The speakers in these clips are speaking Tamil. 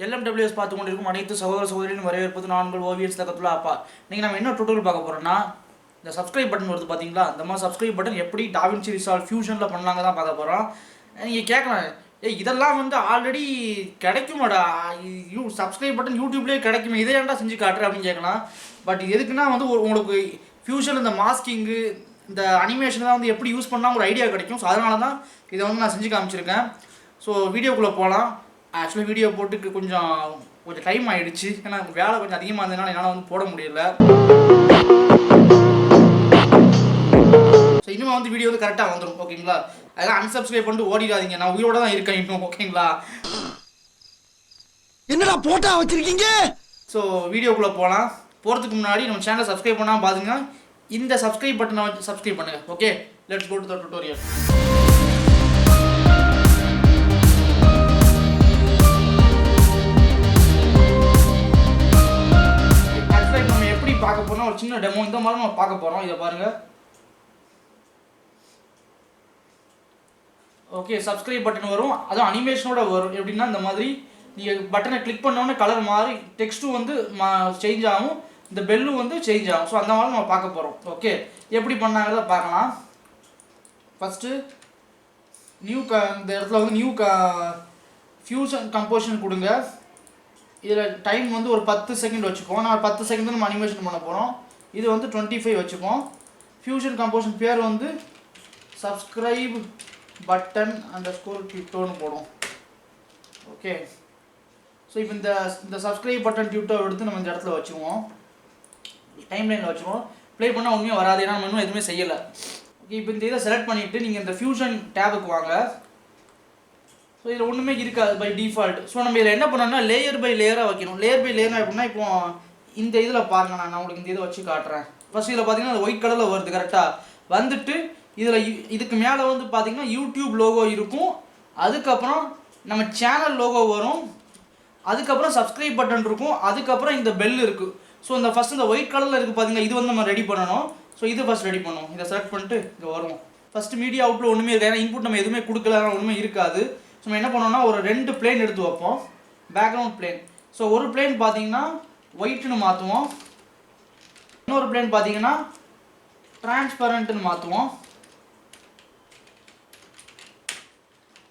LMWS பார்த்து கொண்டிருக்கும் அனைத்து சகோதர சகோதரியும் வரவேற்பது நான் உங்கள் ஓவியர்ஸ் தக்கத்துல அப்பா. நீங்கள் நம்ம என்ன டுட்டோரியல் பார்க்க போகிறோம்னா, இந்த சப்ஸ்கிரைப் பட்டன் வருது பார்த்தீங்களா, இந்த மாதிரி சப்ஸ்கிரைப் பட்டன் எப்படி டாவின்சி ரிசால்வ் ஃபியூஷனில் பண்ணலாங்க தான் பார்க்க போகிறோம். நீங்கள் கேட்கலாம், இதெல்லாம் வந்து ஆல்ரெடி கிடைக்குமாடா, சப்ஸ்கிரைப் பட்டன் யூடியூப்லேயே கிடைக்குமே, இதை ஏன்டா செஞ்சு காட்டுற அப்படின்னு கேட்கலாம். பட் எதுக்குன்னா வந்து உங்களுக்கு ஃபியூஷன் இந்த மாஸ்கிங்கு இந்த அனிமேஷன் தான் வந்து எப்படி யூஸ் பண்ணால் ஒரு ஐடியா கிடைக்கும். ஸோ அதனால தான் இதை வந்து நான் செஞ்சு காமிச்சிருக்கேன். ஸோ வீடியோக்குள்ளே போகலாம். ஆக்சுவலி வீடியோ போட்டுக்கு கொஞ்சம் டைம் ஆகிடுச்சு, ஏன்னா வேலை கொஞ்சம் அதிகமாக இருந்ததுனால என்னால் வந்து போட முடியல. ஸோ இனிமேல் வந்து வீடியோ வந்து கரெக்டாக வந்துடும், ஓகேங்களா? அதெல்லாம் அன்சப்ஸ்கிரைப் பண்ணிட்டு ஓடிடாதீங்க, நான் உயிரோட தான் இருக்கேன் இன்னும், ஓகேங்களா? என்னடா போட்டா வச்சிருக்கீங்க? ஸோ வீடியோக்குள்ளே போகலாம். போகிறதுக்கு முன்னாடி நம்ம சேனலை சப்ஸ்கிரைப் பண்ணால் பாருங்க, இந்த சப்ஸ்கிரைப் பட்டனை வச்சு சப்ஸ்கிரைப் பண்ணுங்கள். Okay, let's go to the tutorial. பார்க்க போறோம் ஒரு சின்ன டெமோ, இந்த மாதிரி நம்ம பார்க்க போறோம். இதை பாருங்க. ஓகே, சப்ஸ்கிரைப் பட்டன் வரும், அதுவும் அனிமேஷனோட வரும். எப்படின்னா இந்த மாதிரி நீங்கள் பட்டனை கிளிக் பண்ணோன்னே கலர் மாறி டெக்ஸ்ட்டும் வந்து சேஞ்ச் ஆகும், இந்த பெல்லும் வந்து சேஞ்ச் ஆகும். ஸோ அந்த மாதிரி நம்ம பார்க்க போகிறோம். ஓகே, எப்படி பண்ணாங்கிறத பார்க்கலாம். ஃபஸ்ட்டு இந்த இடத்துல வந்து நியூ ஃபியூஷன் கம்போசிஷன் கொடுங்க. இதில் டைம் வந்து ஒரு 10 செகண்ட் வச்சுப்போம். நான் 10 செகண்ட் நம்ம அனிமேஷன் பண்ண போகிறோம். இது வந்து 25 வச்சுப்போம். ஃபியூஷன் கம்போசிஷன் பேர் வந்து சப்ஸ்கிரைப் பட்டன் _ டியூட்டோன்னு போடும். ஓகே, ஸோ இப்போ இந்த சப்ஸ்கிரைப் பட்டன் டியூட்டோ எடுத்து நம்ம இந்த இடத்துல வச்சுருவோம், டைம் லைனில் வச்சுருவோம். ப்ளே பண்ணால் உண்மையாக வராது, ஏன்னா நம்ம இன்னும் எதுவுமே செய்யலை. ஓகே, இப்போ இந்த இதை செலக்ட் பண்ணிவிட்டு நீங்கள் இந்த ஃபியூஷன் டேபுக்கு வாங்க. ஸோ இதில் ஒன்றுமே இருக்காது பை டிஃபால்ட். ஸோ நம்ம இதில் என்ன பண்ணோம்னா லேயர் பை லேயராக வைக்கணும். லேயர் பை லேயர்னா எப்படின்னா, இப்போ இந்த இதில் பாருங்கள், நான் உங்களுக்கு இந்த இதை வச்சு காட்டுறேன். ஃபஸ்ட் இதில் பார்த்தீங்கன்னா அது ஒயிட் கலரில் வருது கரெக்டாக. வந்துட்டு இதில் இதுக்கு மேலே வந்து பார்த்தீங்கன்னா யூடியூப் லோகோ இருக்கும், அதுக்கப்புறம் நம்ம சேனல் லோகோ வரும், அதுக்கப்புறம் சப்ஸ்கிரைப் பட்டன் இருக்கும், அதுக்கப்புறம் இந்த பெல் இருக்குது. ஸோ இந்த ஃபஸ்ட் இந்த ஒயிட் கலரில் இருக்குது பார்த்தீங்கன்னா, இது வந்து நம்ம ரெடி பண்ணணும். ஸோ இது ஃபஸ்ட் ரெடி பண்ணுவோம். இதை செலக்ட் பண்ணிட்டு இங்கே வருவோம். ஃபஸ்ட்டு மீடியா அவுட்டில் ஒன்றுமே இருக்காது, ஏன்னா இன்புட் நம்ம எதுவுமே கொடுக்கல, ஒன்றுமே இருக்காது. ஸோ நம்ம என்ன பண்ணோம்னா ஒரு 2 பிளேன் எடுத்து வைப்போம், பேக்ரவுண்ட் பிளேன். ஸோ ஒரு பிளேன் பார்த்தீங்கன்னா ஒயிட்னு மாற்றுவோம், இன்னொரு பிளேன் பார்த்தீங்கன்னா டிரான்ஸ்பரண்ட்னு மாற்றுவோம்.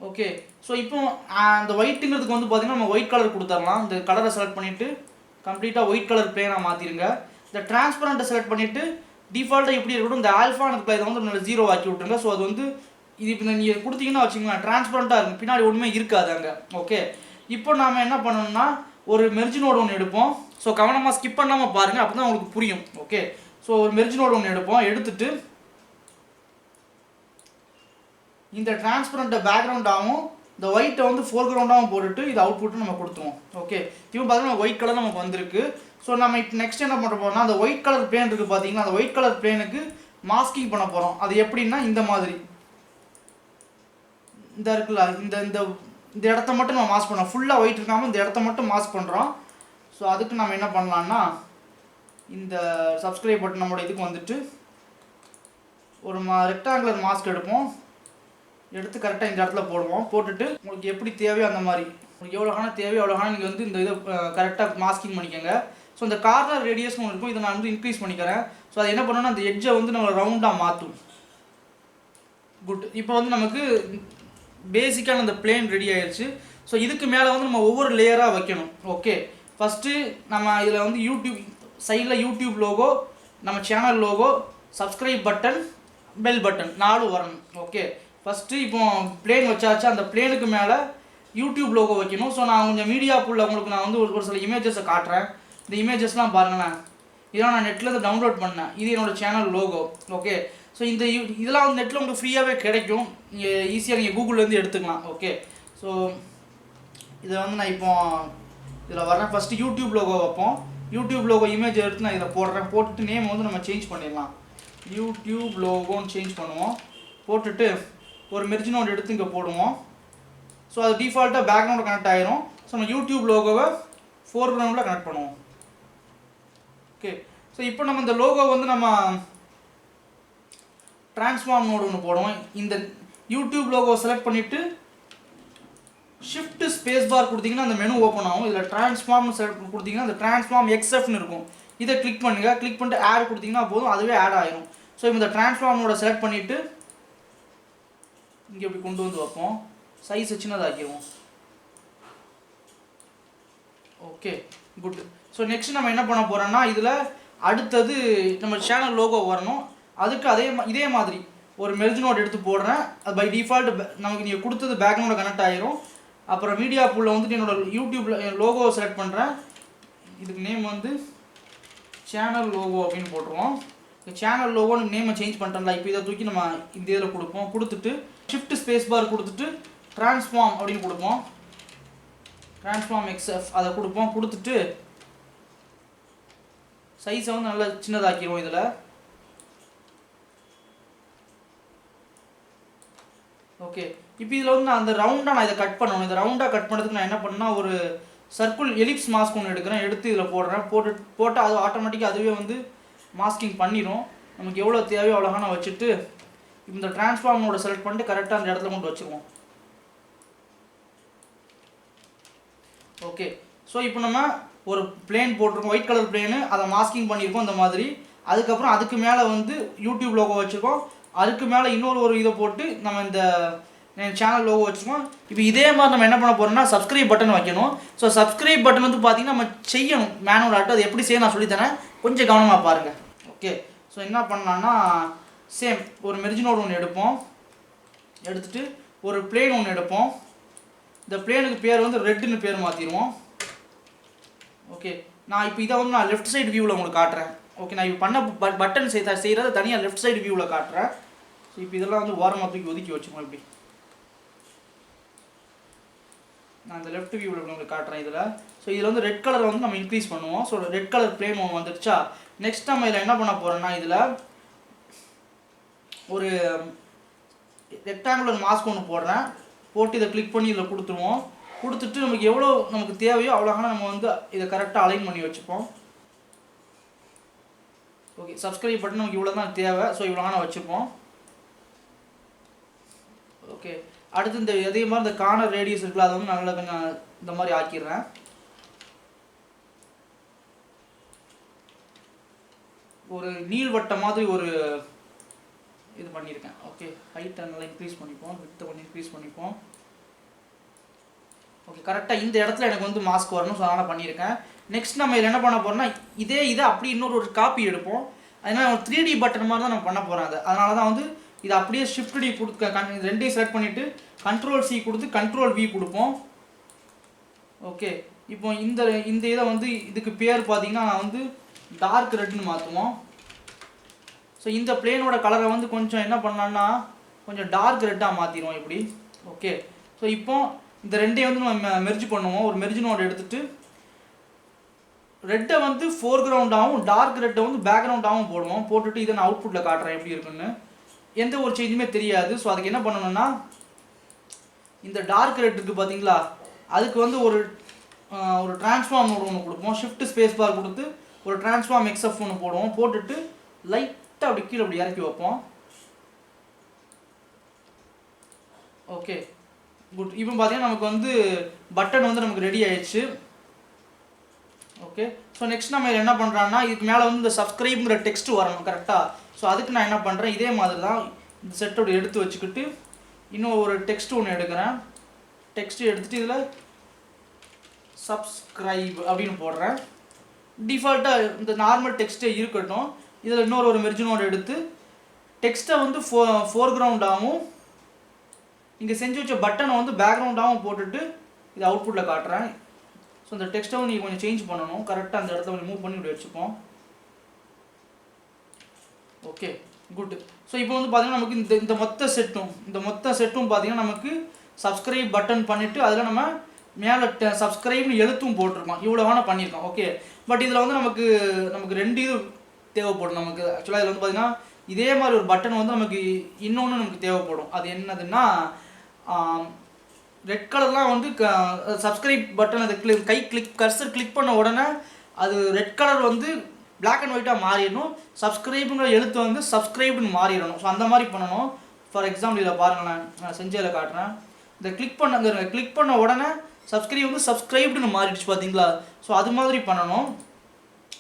ஓகே, ஸோ இப்போ அந்த ஒயிட்டுங்கிறதுக்கு வந்து பார்த்தீங்கன்னா நம்ம ஒயிட் கலர் கொடுத்துடலாம். இந்த கலரை செலக்ட் பண்ணிவிட்டு கம்ப்ளீட்டாக ஒயிட் கலர் பிளேனாக மாற்றிடுங்க. இந்த டிரான்ஸ்பரண்ட்டை செலக்ட் பண்ணிவிட்டு டிஃபால்ட்டாக எப்படி இருக்கட்டும், இந்த ஆல்ஃபான இதை வந்து 0 ஆக்கி விட்ருங்க. ஸோ அது வந்து இது இப்போ நீங்கள் கொடுத்தீங்கன்னா வச்சுக்கோங்களேன், டிரான்ஸ்பரண்ட்டாக இருக்கும், பின்னாடி ஒன்றுமே இருக்காது அங்கே. ஓகே, இப்போ நாம் என்ன பண்ணணும்னா ஒரு மெர்ஜ் நோடு ஒன்று எடுப்போம். ஸோ கவனமாக ஸ்கிப் பண்ணாமல் பாருங்கள், அப்போ தான் உங்களுக்கு புரியும். ஓகே, ஸோ ஒரு மெர்ஜ் நோடு ஒன்று எடுப்போம். எடுத்துட்டு இந்த டிரான்ஸ்பரண்ட்டை பேக்ரவுண்டாகவும் இந்த ஒயிட்டை வந்து ஃபோர்க்ரவுண்டாகவும் போட்டுட்டு இது அவுட்புட்டு நம்ம கொடுத்துருவோம். ஓகே, இப்போ பார்த்தீங்கன்னா ஒயிட் கலர் நமக்கு வந்திருக்கு. ஸோ நம்ம இப்போ நெக்ஸ்ட் என்ன பண்ண போகிறோம்னா, அந்த ஒயிட் கலர் பிளேன் இருக்குது பார்த்தீங்கன்னா, அந்த ஒயிட் கலர் பிளேனுக்கு மாஸ்கிங் பண்ண போகிறோம். அது எப்படின்னா இந்த மாதிரி இந்த இருக்குல்ல, இந்த இடத்த மட்டும் நம்ம மாஸ்க் பண்ணுறோம். ஃபுல்லாக ஒயிட் இருக்காமல் இந்த இடத்த மட்டும் மாஸ்க் பண்ணுறோம். ஸோ அதுக்கு நம்ம என்ன பண்ணலான்னா, இந்த சப்ஸ்கிரைப் பட்டன் நம்மளோட இதுக்கு வந்துட்டு ஒரு ரெக்டாங்குலர் மாஸ்க் எடுப்போம். எடுத்து கரெக்டாக இந்த இடத்துல போடுவோம். போட்டுட்டு உங்களுக்கு எப்படி தேவையோ அந்த மாதிரி, உங்களுக்கு எவ்வளோ காண தேவையோ அவ்வளோ காண நீங்கள் வந்து இந்த இதை கரெக்டாக மாஸ்கிங் பண்ணிக்கோங்க. ஸோ இந்த கார்னர் ரேடியஸ்னு ஒன்று இருக்கும், இதை நான் வந்து இன்க்ரீஸ் பண்ணிக்கிறேன். ஸோ அது என்ன பண்ணணும்னா அந்த எட்ஜை வந்து நம்ம ரவுண்டாக மாற்றும். குட், இப்போ வந்து நமக்கு பேசிக்கான அந்த பிளேன் ரெடி ஆயிடுச்சு. ஸோ இதுக்கு மேலே வந்து நம்ம ஒவ்வொரு லேயராக வைக்கணும். ஓகே, ஃபஸ்ட்டு நம்ம இதில் வந்து யூடியூப் சைடில் யூடியூப் லோகோ, நம்ம channel logo, subscribe button, bell button 4 வரணும். ஓகே, ஃபஸ்ட்டு இப்போ பிளேன் வச்சாச்சு, அந்த பிளேனுக்கு மேலே யூடியூப் லோகோ வைக்கணும். ஸோ நான் கொஞ்சம் மீடியா புல்ல உங்களுக்கு நான் வந்து ஒரு சில இமேஜஸை காட்டுறேன். இந்த இமேஜஸ்லாம் பாருங்களேன், இதெல்லாம் நான் நெட்டில் டவுன்லோட் பண்ணேன். இது என்னோடய சேனல் லோகோ. ஓகே, ஸோ இதெல்லாம் வந்து நெட்டில் உங்களுக்கு ஃப்ரீயாகவே கிடைக்கும், நீங்கள் ஈஸியாக நீங்கள் கூகுள்லேருந்து எடுத்துக்கலாம். ஓகே, ஸோ இதை வந்து நான் இப்போ இதில் வரேன். ஃபஸ்ட்டு யூடியூப் லோகோ வைப்போம். யூடியூப் லோகோ இமேஜ் எடுத்து நான் இதில் போடுறேன். போட்டுட்டு நேம் வந்து நம்ம சேஞ்ச் பண்ணிடலாம், யூடியூப் லோகோன்னு சேஞ்ச் பண்ணுவோம். போட்டுட்டு ஒரு மெர்ஜ் நோட் எடுத்து இங்கே போடுவோம். ஸோ அது டிஃபால்ட்டாக பேக்ரவுண்டில் கனெக்ட் ஆகிரும். ஸோ நம்ம யூடியூப் லோகோவை ஃபோர்க்ரவுண்டில் கனெக்ட் பண்ணுவோம். ஓகே, ஸோ இப்போ நம்ம இந்த லோகோ வந்து நம்ம ட்ரான்ஸ்ஃபார்ம் நோடு ஒன்று போடுவோம். இந்த யூடியூப் லோகோ செலக்ட் பண்ணிவிட்டு, இந்த ட்ரான்ஸ்ஃபார்ம் நோடு எடுத்து இங்கே போடுவோம். போட்டுட்டு ஒரு மெர்ஜ் நோட் எடுத்து இங்கே போடுவோம். ஸோ அது டிஃபால்ட்டாக பேக்ரவுண்டில் கனெக்ட் ஆகிரும். ஸோ நம்ம யூடியூப் லோகோவை ஃபோர்க்ரவுண்டில் கனெக்ட் பண்ணுவோம். ஓகே, ஸோ இப்போ நம்ம இந்த லோகோ வந்து நம்ம ஷிஃப்ட் ஸ்பேஸ் பார் கொடுத்தீங்கன்னா அந்த மெனு ஓப்பன் ஆகும். இதில் ட்ரான்ஸ்ஃபார்ம் செலக்ட் கொடுத்தீங்கன்னா அந்த ட்ரான்ஸ்ஃபார்ம் எக்ஸ்எஃப்னு இருக்கும். இதை கிளிக் பண்ணுங்கள். கிளிக் பண்ணிட்டு ஆட் கொடுத்தீங்கன்னா போதும், அதுவே ஆட் ஆகிடும். ஸோ இப்போ இந்த ட்ரான்ஸ்ஃபார்மோட செலக்ட் பண்ணிவிட்டு இங்கே இப்படி கொண்டு வந்து வைப்போம். சைஸ் சின்னதாக்கிடுவோம். Okay, good. ஸோ நெக்ஸ்ட் நம்ம என்ன பண்ண போகிறோம்னா, இதில் அடுத்தது நம்ம சேனல் லோகோ வரணும். அதுக்கு இதே மாதிரி ஒரு மெர்ஜ் நோட் எடுத்து போடுறேன். அது பை டிஃபால்ட் நமக்கு நீங்கள் கொடுத்தது பேக்ரவுண்டோட கனெக்ட் ஆகிரும். அப்புறம் மீடியா பூலில் வந்துட்டு என்னோட யூடியூப்பில் லோகோவை செலக்ட் பண்ணுறேன். இதுக்கு நேம் வந்து சேனல் லோகோ அப்படின்னு போட்டுருவோம். சேனல் லோகோன்னு நேமை சேஞ்ச் பண்ணுறோம்ல. இப்போ இதை தூக்கி நம்ம இந்த இதில் கொடுப்போம். கொடுத்துட்டு ஷிஃப்ட் ஸ்பேஸ் பார் கொடுத்துட்டு ட்ரான்ஸ்ஃபார்ம் அப்படின்னு கொடுப்போம். ட்ரான்ஸ்ஃபார்ம் எக்ஸ்எஃப் அதை கொடுப்போம். கொடுத்துட்டு சைஸை வந்து நல்லா சின்னதாக்கிடுவோம். இதில் ஓகே. இப்போ இதில் வந்து நான் அந்த ரவுண்டாக நான் இதை கட் பண்ணணும். இந்த ரவுண்டாக கட் பண்ணுறதுக்கு நான் என்ன பண்ணேன்னா, ஒரு சர்க்கிள் எலிப்ஸ் மாஸ்க் ஒன்று எடுக்கிறேன். எடுத்து இதில் போடுறேன். போட்டால் அது ஆட்டோமேட்டிக்காக அதுவே வந்து மாஸ்கிங் பண்ணிடும். நமக்கு எவ்வளோ தேவையோ அவ்வளோகான வச்சுட்டு இந்த ட்ரான்ஸ்ஃபார்மோட செலக்ட் பண்ணிட்டு கரெக்டாக அந்த இடத்துல கொண்டு வச்சுருவோம். ஓகே. ஸோ இப்போ நம்ம ஒரு பிளேன் போட்டிருக்கோம், ஒயிட் கலர் பிளேனு, அதை மாஸ்கிங் பண்ணியிருக்கோம் இந்த மாதிரி. அதுக்கப்புறம் அதுக்கு மேலே வந்து யூடியூப் லோகோ வச்சுருக்கோம். அதுக்கு மேலே இன்னொரு இதை போட்டு நம்ம இந்த சேனல் லோகோ வச்சுருக்கோம். இப்போ இதே மாதிரி நம்ம என்ன பண்ண போகிறோம்னா, சப்ஸ்கிரைப் பட்டன் வைக்கணும். ஸோ சப்ஸ்கிரைப் பட்டன் வந்து பார்த்திங்கன்னா நம்ம செய்யணும் மேனுவல் ஆட்டு. அது எப்படி செய்ய நான் சொல்லித்தரேன், கொஞ்சம் கவனமாக பாருங்கள். ஓகே. ஸோ என்ன பண்ணலான்னா, சேம் ஒரு மெர்ஜ் நோட் ஒன்று எடுப்போம். எடுத்துகிட்டு ஒரு பிளேன் ஒன்று எடுப்போம். இந்த பிளேனுக்கு பேர் வந்து ரெட்டுன்னு பேர் மாற்றிடுவோம். ஓகே. நான் இப்போ இதை வந்து நான் லெஃப்ட் சைடு வியூவில் உங்களுக்கு காட்டுறேன். ஓகே. நான் இப்போ பண்ண பட்டன் செய்கிறத தனியாக லெஃப்ட் சைடு வியூவில் காட்டுறேன். ஸோ இப்போ இதெல்லாம் வந்து ஓரமாக தூக்கி ஒதுக்கி வச்சுக்கோம். இப்படி நான் இந்த லெஃப்ட் வியூவில் உங்களுக்கு காட்டுறேன் இதில். ஸோ இதில் வந்து ரெட் கலரை வந்து நம்ம இன்க்ரீஸ் பண்ணுவோம். ஸோ ரெட் கலர் பிளேன் ஒன்று வந்துடுச்சா. நெக்ஸ்ட் நம்ம இதில் என்ன பண்ண போகிறோம்னா, இதில் ஒரு ரெக்டாங்குலர் மாஸ்க் ஒன்று போடுறேன். போட்டு இதை கிளிக் பண்ணி இதில் கொடுத்துருவோம். கொடுத்துட்டு நமக்கு எவ்வளோ நமக்கு தேவையோ அவ்வளோகான நம்ம வந்து இதை கரெக்டாக அலைன் பண்ணி வச்சுப்போம். ஓகே. சப்ஸ்கிரைப் பட்டன் நமக்கு இவ்வளோ தான் தேவை. ஸோ இவ்வளோகான வச்சுப்போம். ஓகே. அடுத்து இந்த அதே மாதிரி இந்த கார்னர் ரேடியஸ் இருக்குல்ல, அதை வந்து நல்லா கொஞ்சம் இந்த மாதிரி ஆக்கிடுறேன். ஒரு நீள்வட்டம் மாதிரி ஒரு இது பண்ணியிருக்கேன். ஓகே. ஹைட்டை நல்லா இன்க்ரீஸ் பண்ணிப்போம். வித்தை கொஞ்சம் இன்க்ரீஸ் பண்ணிப்போம். ஓகே. கரெக்டாக இந்த இடத்துல எனக்கு வந்து மாஸ்க் வரணும். ஸோ அதனால் பண்ணியிருக்கேன். நெக்ஸ்ட் நம்ம இதில் என்ன பண்ண போகிறோம்னா, இதை அப்படி இன்னொரு காப்பி எடுப்போம். அதனால் 3D பட்டன் மாதிரி தான் நம்ம பண்ண போகிறோம். அதனால தான் வந்து இதை அப்படியே ஷிஃப்ட் டி கொடுக்க ரெண்டையும் செலக்ட் பண்ணிவிட்டு Ctrl+C கொடுத்து Ctrl+V கொடுப்போம். ஓகே. இப்போ இந்த இதை வந்து இதுக்கு பேர் பார்த்தீங்கன்னா நான் வந்து டார்க் ரெட்னு மாற்றுவோம். ஸோ இந்த பிளேனோட கலரை வந்து கொஞ்சம் என்ன பண்ணலான்னா, கொஞ்சம் டார்க் ரெட்டாக மாற்றிடுவோம் இப்படி. ஓகே. ஸோ இப்போ இந்த ரெண்டையும் வந்து நம்ம மெர்ஜ் பண்ணுவோம். ஒரு மெர்ஜ் நோட் எடுத்துகிட்டு ரெட்டை வந்து ஃபோர்க்ரவுண்டாகவும் டார்க் ரெட்டை வந்து பேக்ரவுண்டாகவும் போடுவோம். போட்டுட்டு இதை நான் அவுட்புட்டில் காட்டுறேன் எப்படி இருக்குன்னு. எந்த ஒரு சேஞ்சுமே தெரியாது. ஸோ அதுக்கு என்ன பண்ணணும்னா, இந்த டார்க் ரெட் இருக்குது பார்த்தீங்களா, அதுக்கு வந்து ஒரு ட்ரான்ஸ்ஃபார்ம் நோட் ஒன்று கொடுப்போம். ஷிஃப்ட் ஸ்பேஸ் பார் கொடுத்து ஒரு ட்ரான்ஸ்ஃபார்ம் எக்ஸ்எஃப் ஒன்று போடுவோம். போட்டுட்டு லைட்டாக அப்படி கீழே அப்படி இறக்கி வைப்போம். Okay, good. இப்போ பார்த்தீங்கன்னா நமக்கு வந்து பட்டன் வந்து நமக்கு ரெடி ஆயிடுச்சு. ஓகே. ஸோ நெக்ஸ்ட் நம்ம என்ன பண்ணுறோன்னா, இதுக்கு மேலே வந்து இந்த சப்ஸ்கிரைப்ங்கிற டெக்ஸ்ட் வரணும் கரெக்டாக. ஸோ அதுக்கு நான் என்ன பண்ணுறேன், இதே மாதிரி தான் இந்த செட்டோட எடுத்து வச்சுக்கிட்டு இன்னும் ஒரு டெக்ஸ்ட் ஒன்று எடுக்கிறேன். டெக்ஸ்ட் எடுத்துகிட்டு இதில் சப்ஸ்கிரைப் அப்படின்னு போடுறேன். டிஃபால்ட்டாக இந்த நார்மல் டெக்ஸ்ட்டே இருக்கட்டும். இதில் இன்னொரு மெர்ஜ் நோட் எடுத்து டெக்ஸ்ட்டை வந்து ஃபோர்க்ரவுண்டாகவும் இங்கே செஞ்சு வச்ச பட்டனை வந்து பேக்ரவுண்டாகவும் போட்டுட்டு இதை அவுட்புட்டில் காட்டுறேன். ஸோ இந்த டெக்ஸ்ட்டை வந்து நீங்கள் கொஞ்சம் சேஞ்ச் பண்ணணும். கரெக்டாக அந்த இடத்துல கொஞ்சம் மூவ் பண்ணி இப்படி வச்சுப்போம். Okay, good. ஸோ இப்போ வந்து பார்த்தீங்கன்னா நமக்கு இந்த மொத்த செட்டும் பார்த்தீங்கன்னா நமக்கு சப்ஸ்கிரைப் பட்டன் பண்ணிவிட்டு அதில் நம்ம மேலே சப்ஸ்கிரைப்னு எழுத்தும் போட்டிருக்கோம். இவ்வளோ வேணால் பண்ணியிருக்கோம். ஓகே. பட் இதில் வந்து நமக்கு ரெண்டு இது தேவைப்படும். நமக்கு ஆக்சுவலாக இதில் வந்து பார்த்தீங்கன்னா இதே மாதிரி ஒரு பட்டன் வந்து நமக்கு இன்னொன்று நமக்கு தேவைப்படும். அது என்னதுன்னா, ரெட் கலர்லாம் வந்து சப்ஸ்கிரைப் பட்டன் அது கர்சர் கிளிக் பண்ண உடனே அது ரெட் கலர் வந்து பிளாக் அண்ட் ஒயிட்டாக மாறிடணும். சப்ஸ்கிரைப்புங்கிற எழுத்து வந்து சப்ஸ்கிரைப்னு மாறிடணும். ஸோ அந்த மாதிரி பண்ணணும். ஃபார் எக்ஸாம்பிள் இதில் பாருங்களேன், நான் செஞ்சதில் காட்டுறேன். இந்த கிளிக் பண்ண உடனே சப்ஸ்கிரைப் வந்து சப்ஸ்கிரைப்டுன்னு மாறிடுச்சு பார்த்தீங்களா. ஸோ அது மாதிரி பண்ணணும்.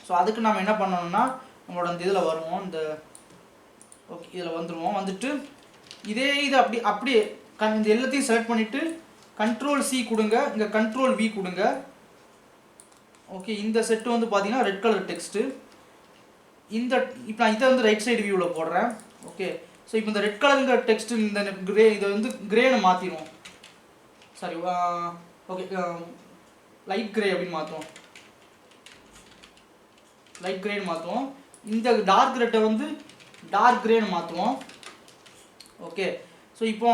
ஸோ அதுக்கு நம்ம என்ன பண்ணணும்னா நம்மளோட இந்த இதில் வருவோம், இந்த ஓகே இதில் வந்துடுவோம். வந்துட்டு இதே இது அப்படியே இந்த எல்லாத்தையும் செலக்ட் பண்ணிவிட்டு Ctrl+C கொடுங்க, இங்கே Ctrl+V கொடுங்க. ஓகே இந்த செட்டு வந்து பார்த்தீங்கன்னா ரெட் கலர் டெக்ஸ்ட்டு. இப்போ நான் இதை வந்து ரைட் சைடு வியூவில் போடுறேன். ஓகே ஸோ இப்போ இந்த ரெட் கலருங்கிற டெக்ஸ்ட் இந்த இதை வந்து கிரேன்னு மாற்றிடுவோம். சாரி ஓகே லைட் கிரே அப்படின்னு மாற்றுவோம். லைட் கிரேன்னு மாற்றுவோம். இந்த டார்க் ரெட்டை வந்து டார்க் கிரேன்னு மாற்றுவோம். ஓகே ஸோ இப்போ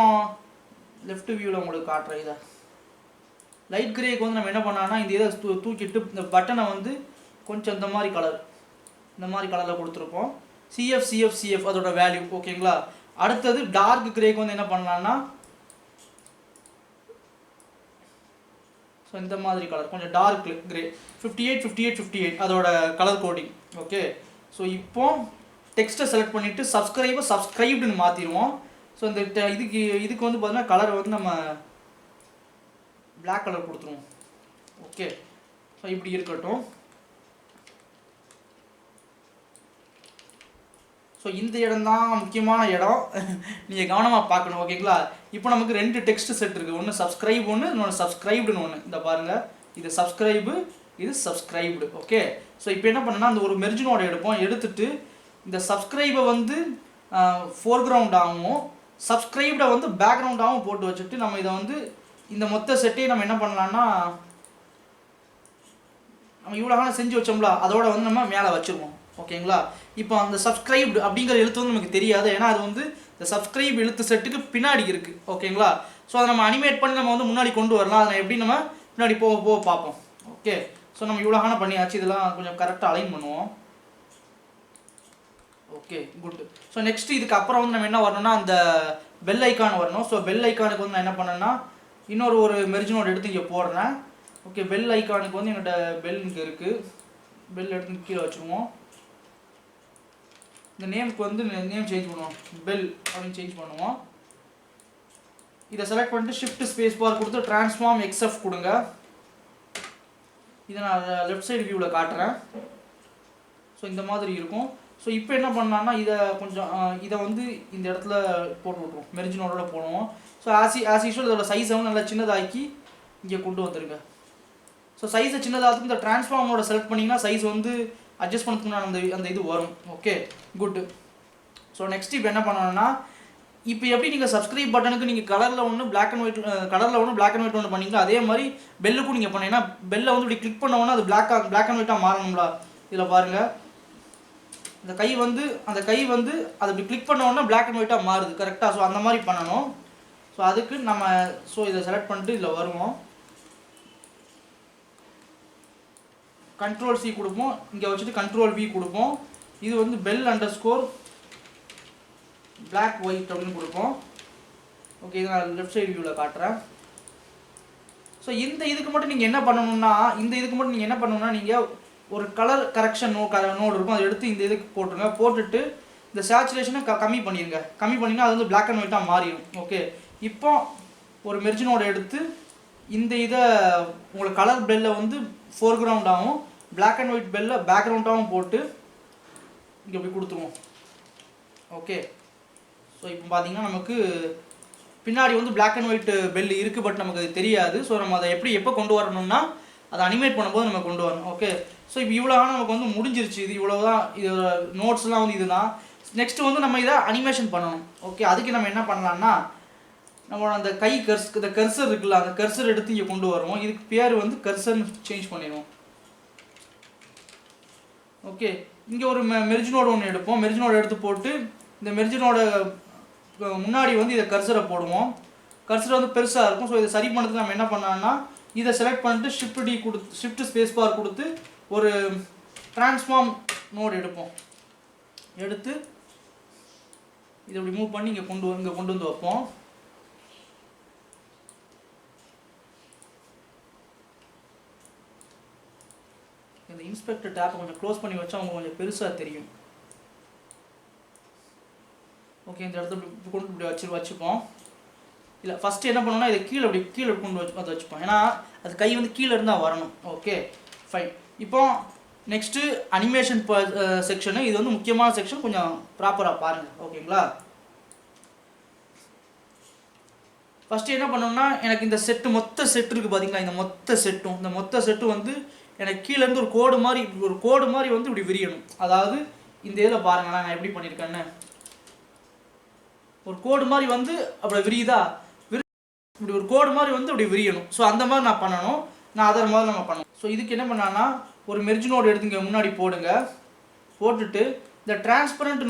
லெஃப்ட் வியூவில் உங்களுக்கு காட்டுறேன். இதை லைட் கிரேக்கு வந்து நம்ம என்ன பண்ணோம்னா இந்த இதை தூக்கிட்டு இந்த பட்டனை வந்து கொஞ்சம் இந்த மாதிரி கலரில் கொடுத்துருப்போம். CF அதோட வேல்யூ. ஓகேங்களா. அடுத்தது டார்க் கிரேக்கு வந்து என்ன பண்ணலாம்னா ஸோ இந்த மாதிரி கலர் கொஞ்சம் டார்க் கிரே 58 அதோட கலர் கோடிங். ஓகே ஸோ இப்போ டெக்ஸ்ட்டை செலக்ட் பண்ணிவிட்டு சப்ஸ்கிரைப்டுன்னு மாற்றிடுவோம். ஸோ இந்த இதுக்கு வந்து பார்த்தீங்கன்னா கலர் வந்து நம்ம பிளாக் கலர் கொடுத்துருவோம். ஓகே ஸோ இப்படி இருக்கட்டும். ஸோ இந்த இடம் தான் முக்கியமான இடம், நீங்கள் கவனமாக பார்க்கணும். ஓகேங்களா. இப்போ நமக்கு 2 டெக்ஸ்ட் செட் இருக்குது. ஒன்று சப்ஸ்கிரைப் ஒன்று, இன்னொன்று சப்ஸ்கிரைப்டுன்னு ஒன்று. இந்த பாருங்கள், இது சப்ஸ்கிரைபு, இது சப்ஸ்கிரைப்டு. ஓகே ஸோ இப்போ என்ன பண்ணணும்னா அந்த ஒரு மெர்ஜ் நோட் எடுப்போம். எடுத்துட்டு இந்த சப்ஸ்கிரைபை வந்து ஃபோர்க்ரவுண்டாகவும் சப்ஸ்கிரைப்டை வந்து பேக்ரவுண்டாகவும் போட்டு வச்சுட்டு நம்ம இதை வந்து இந்த மொத்த செட்டையும் நம்ம என்ன பண்ணலான்னா நம்ம இவ்வளோ செஞ்சு வச்சோம்ல அதோட வந்து நம்ம மேலே வச்சுருவோம். ஓகேங்களா. இப்போ அந்த சப்ஸ்கிரைப்டு அப்படிங்கிற எழுத்து வந்து நமக்கு தெரியாது, ஏன்னா அது வந்து இந்த சப்ஸ்கிரைப் எழுத்து செட்டுக்கு பின்னாடி இருக்குது. ஓகேங்களா. ஸோ அதை நம்ம அனிமேட் பண்ணி நம்ம வந்து முன்னாடி கொண்டு வரலாம். அதை எப்படி நம்ம முன்னாடி போக பார்ப்போம். ஓகே ஸோ நம்ம இவ்வளோ பண்ணியாச்சு. இதெல்லாம் கொஞ்சம் கரெக்டாக அலைன் பண்ணுவோம். Okay good. ஸோ நெக்ஸ்ட் இதுக்கு அப்புறம் வந்து நம்ம என்ன வரணும்னா அந்த பெல் ஐக்கான் வரணும். ஸோ பெல் ஐக்கானுக்கு வந்து நான் என்ன பண்ணேன்னா ஒரு மெர்ஜ் நோட் எடுத்து இங்கே போடுறேன். ஓகே பெல் ஐக்கானுக்கு வந்து எங்கள்கிட்ட பெல் இங்கே இருக்குது. பெல் எடுத்து கீழே வச்சுருவோம். இந்த நேமுக்கு வந்து நேம் சேஞ்ச் பண்ணுவோம், பெல் அப்படின்னு சேஞ்ச் பண்ணுவோம். இதை செலக்ட் பண்ணிட்டு ஷிஃப்ட் ஸ்பேஸ் பார் கொடுத்து ட்ரான்ஸ்ஃபார்ம் XF கொடுங்க. இதை நான் லெஃப்ட் சைடு வியூவில் காட்டுறேன். ஸோ இந்த மாதிரி இருக்கும். ஸோ இப்போ என்ன பண்ணலான்னா இதை வந்து இந்த இடத்துல போட்டு விட்ருவோம், மெர்ஜ் நோடோட போடுவோம். ஸோ ஆஸ் யூஷுவல் இதோட சைஸை வந்து நல்லா சின்னதாக்கி இங்கே கொண்டு வந்துருங்க. ஸோ சைஸை சின்னதாக்கி இந்த ட்ரான்ஸ்ஃபார்மோட செலக்ட் பண்ணிங்கன்னா சைஸ் வந்து அட்ஜஸ்ட் பண்ணுறதுக்கு அந்த இது வரும். Okay good. ஸோ நெக்ஸ்ட் இப்போ என்ன பண்ணணும்னா இப்போ எப்படி நீங்கள் சப்ஸ்கிரைப் பட்டனுக்கு நீங்கள் கலரில் ஒன்று பிளாக் அண்ட் ஒயிட் ஒன்று பண்ணீங்களா, அதே மாதிரி பெல்லுக்கும் நீங்கள் பண்ணீங்கன்னா பெல்லை வந்து இப்படி கிளிக் பண்ணோன்னா அது பிளாக் அண்ட் ஒயிட்டாக மாறணும்ல. இதில் பாருங்கள், அந்த கை வந்து அதை இப்படி கிளிக் பண்ணோன்னா பிளாக் அண்ட் ஒயிட்டாக மாறுது கரெக்டாக. ஸோ அந்த மாதிரி பண்ணணும். ஸோ அதுக்கு நம்ம இதை செலக்ட் பண்ணிட்டு இதில் வருவோம். Ctrl+C கொடுப்போம். இங்கே வச்சுட்டு Ctrl+V கொடுப்போம். இது வந்து பெல் _ black white அப்படின்னு கொடுப்போம். ஓகே இதை நான் லெஃப்ட் சைடு வியூவில் காட்டுறேன். ஸோ இதுக்கு மட்டும் நீங்கள் என்ன பண்ணணும்னா நீங்கள் ஒரு கலர் கரெக்ஷன் நோடு இருக்கும், அதை எடுத்து இந்த இதுக்கு போட்டுருங்க. போட்டுட்டு இந்த சேச்சுரேஷனை கம்மி பண்ணிடுங்க. கம்மி பண்ணிங்கன்னா அது வந்து பிளாக் அண்ட் ஒயிட்டாக மாறிடும். ஓகே இப்போ ஒரு மெர்ஜ் நோடை எடுத்து இந்த இதை உங்களுக்கு கலர் பெல்லை வந்து ஃபோர்க்ரவுண்டாகவும் பிளாக் அண்ட் ஒயிட் பெல்லை பேக்ரவுண்டாகவும் போட்டு இங்கே இப்படி கொடுத்துருவோம். ஓகே ஸோ இப்போ பார்த்தீங்கன்னா நமக்கு பின்னாடி வந்து பிளாக் அண்ட் ஒயிட் பெல் இருக்குது, பட் நமக்கு அது தெரியாது. ஸோ நம்ம அதை எப்போ கொண்டு வரணும்னா அதை அனிமேட் பண்ணும்போது நம்ம கொண்டு வரணும். ஓகே ஸோ இப்போ இவ்வளோ நமக்கு வந்து முடிஞ்சிருச்சு. இது இவ்வளோதான். இது நோட்ஸ்லாம் வந்து இதுதான். நெக்ஸ்ட்டு வந்து நம்ம இதை அனிமேஷன் பண்ணணும். ஓகே அதுக்கு நம்ம என்ன பண்ணலான்னா நம்மளோட அந்த இந்த கர்சர் இருக்குல்ல, அந்த கர்சர் எடுத்து இங்கே கொண்டு வருவோம். இதுக்கு பேர் வந்து கர்சர்னு சேஞ்ச் பண்ணிடுவோம். ஓகே இங்கே ஒரு மெர்ஜ் நோடு ஒன்று எடுப்போம். மெர்ஜ் நோடு எடுத்து போட்டு இந்த மெர்ஜ் நோட முன்னாடி வந்து இதை கர்சரை போடுவோம். கர்சர் வந்து பெருசாக இருக்கும். ஸோ இதை சரி பண்ணுறதுக்கு நம்ம என்ன பண்ணோம்னா இதை செலக்ட் பண்ணிட்டு ஷிஃப்ட் ஸ்பேஸ் பார் கொடுத்து ஒரு ட்ரான்ஸ்ஃபார்ம் நோடு எடுப்போம். எடுத்து இதை இப்படி மூவ் பண்ணி இங்கே கொண்டு வந்து வைப்போம். இந்த இன்ஸ்பெக்டர் டேப்பை கொஞ்சம் க்ளோஸ் பண்ணி வச்சா அவங்க கொஞ்சம் பெருசாக தெரியும். ஓகே இந்த இடத்துல இப்படி கொண்டு இப்படி வச்சுப்போம். இல்லை ஃபஸ்ட்டு என்ன பண்ணணும்னா இதை கீழே கொண்டு வந்து வச்சுப்போம். ஏன்னா அது கை வந்து கீழே இருந்தால் வரணும். Okay fine. இப்போ நெக்ஸ்ட்டு அனிமேஷன் செக்ஷனு. இது வந்து முக்கியமான செக்ஷன், கொஞ்சம் ப்ராப்பராக பாருங்கள். ஓகேங்களா? ஃபஸ்ட்டு என்ன பண்ணணும்னா எனக்கு இந்த மொத்த செட்டு இருக்குது பார்த்தீங்களா, இந்த மொத்த செட்டும் வந்து எனக்கு கீழேருந்து ஒரு கோடு மாதிரி வந்து இப்படி விரியணும். அதாவது இந்த இதில் பாருங்களேன் நான் எப்படி பண்ணியிருக்கேன்னு. ஒரு கோடு மாதிரி வந்து அப்படி விரியுதா, இப்படி ஒரு கோடு மாதிரி வந்து அப்படி விரியணும். ஸோ அந்த மாதிரி நான் பண்ணணும். நான் அதை மாதிரி நம்ம பண்ணணும். ஸோ இதுக்கு என்ன பண்ணான்னா ஒரு மெர்ஜ் நோடு எடுத்துங்க, முன்னாடி போடுங்க. போட்டுட்டு இந்த டிரான்ஸ்பரண்ட்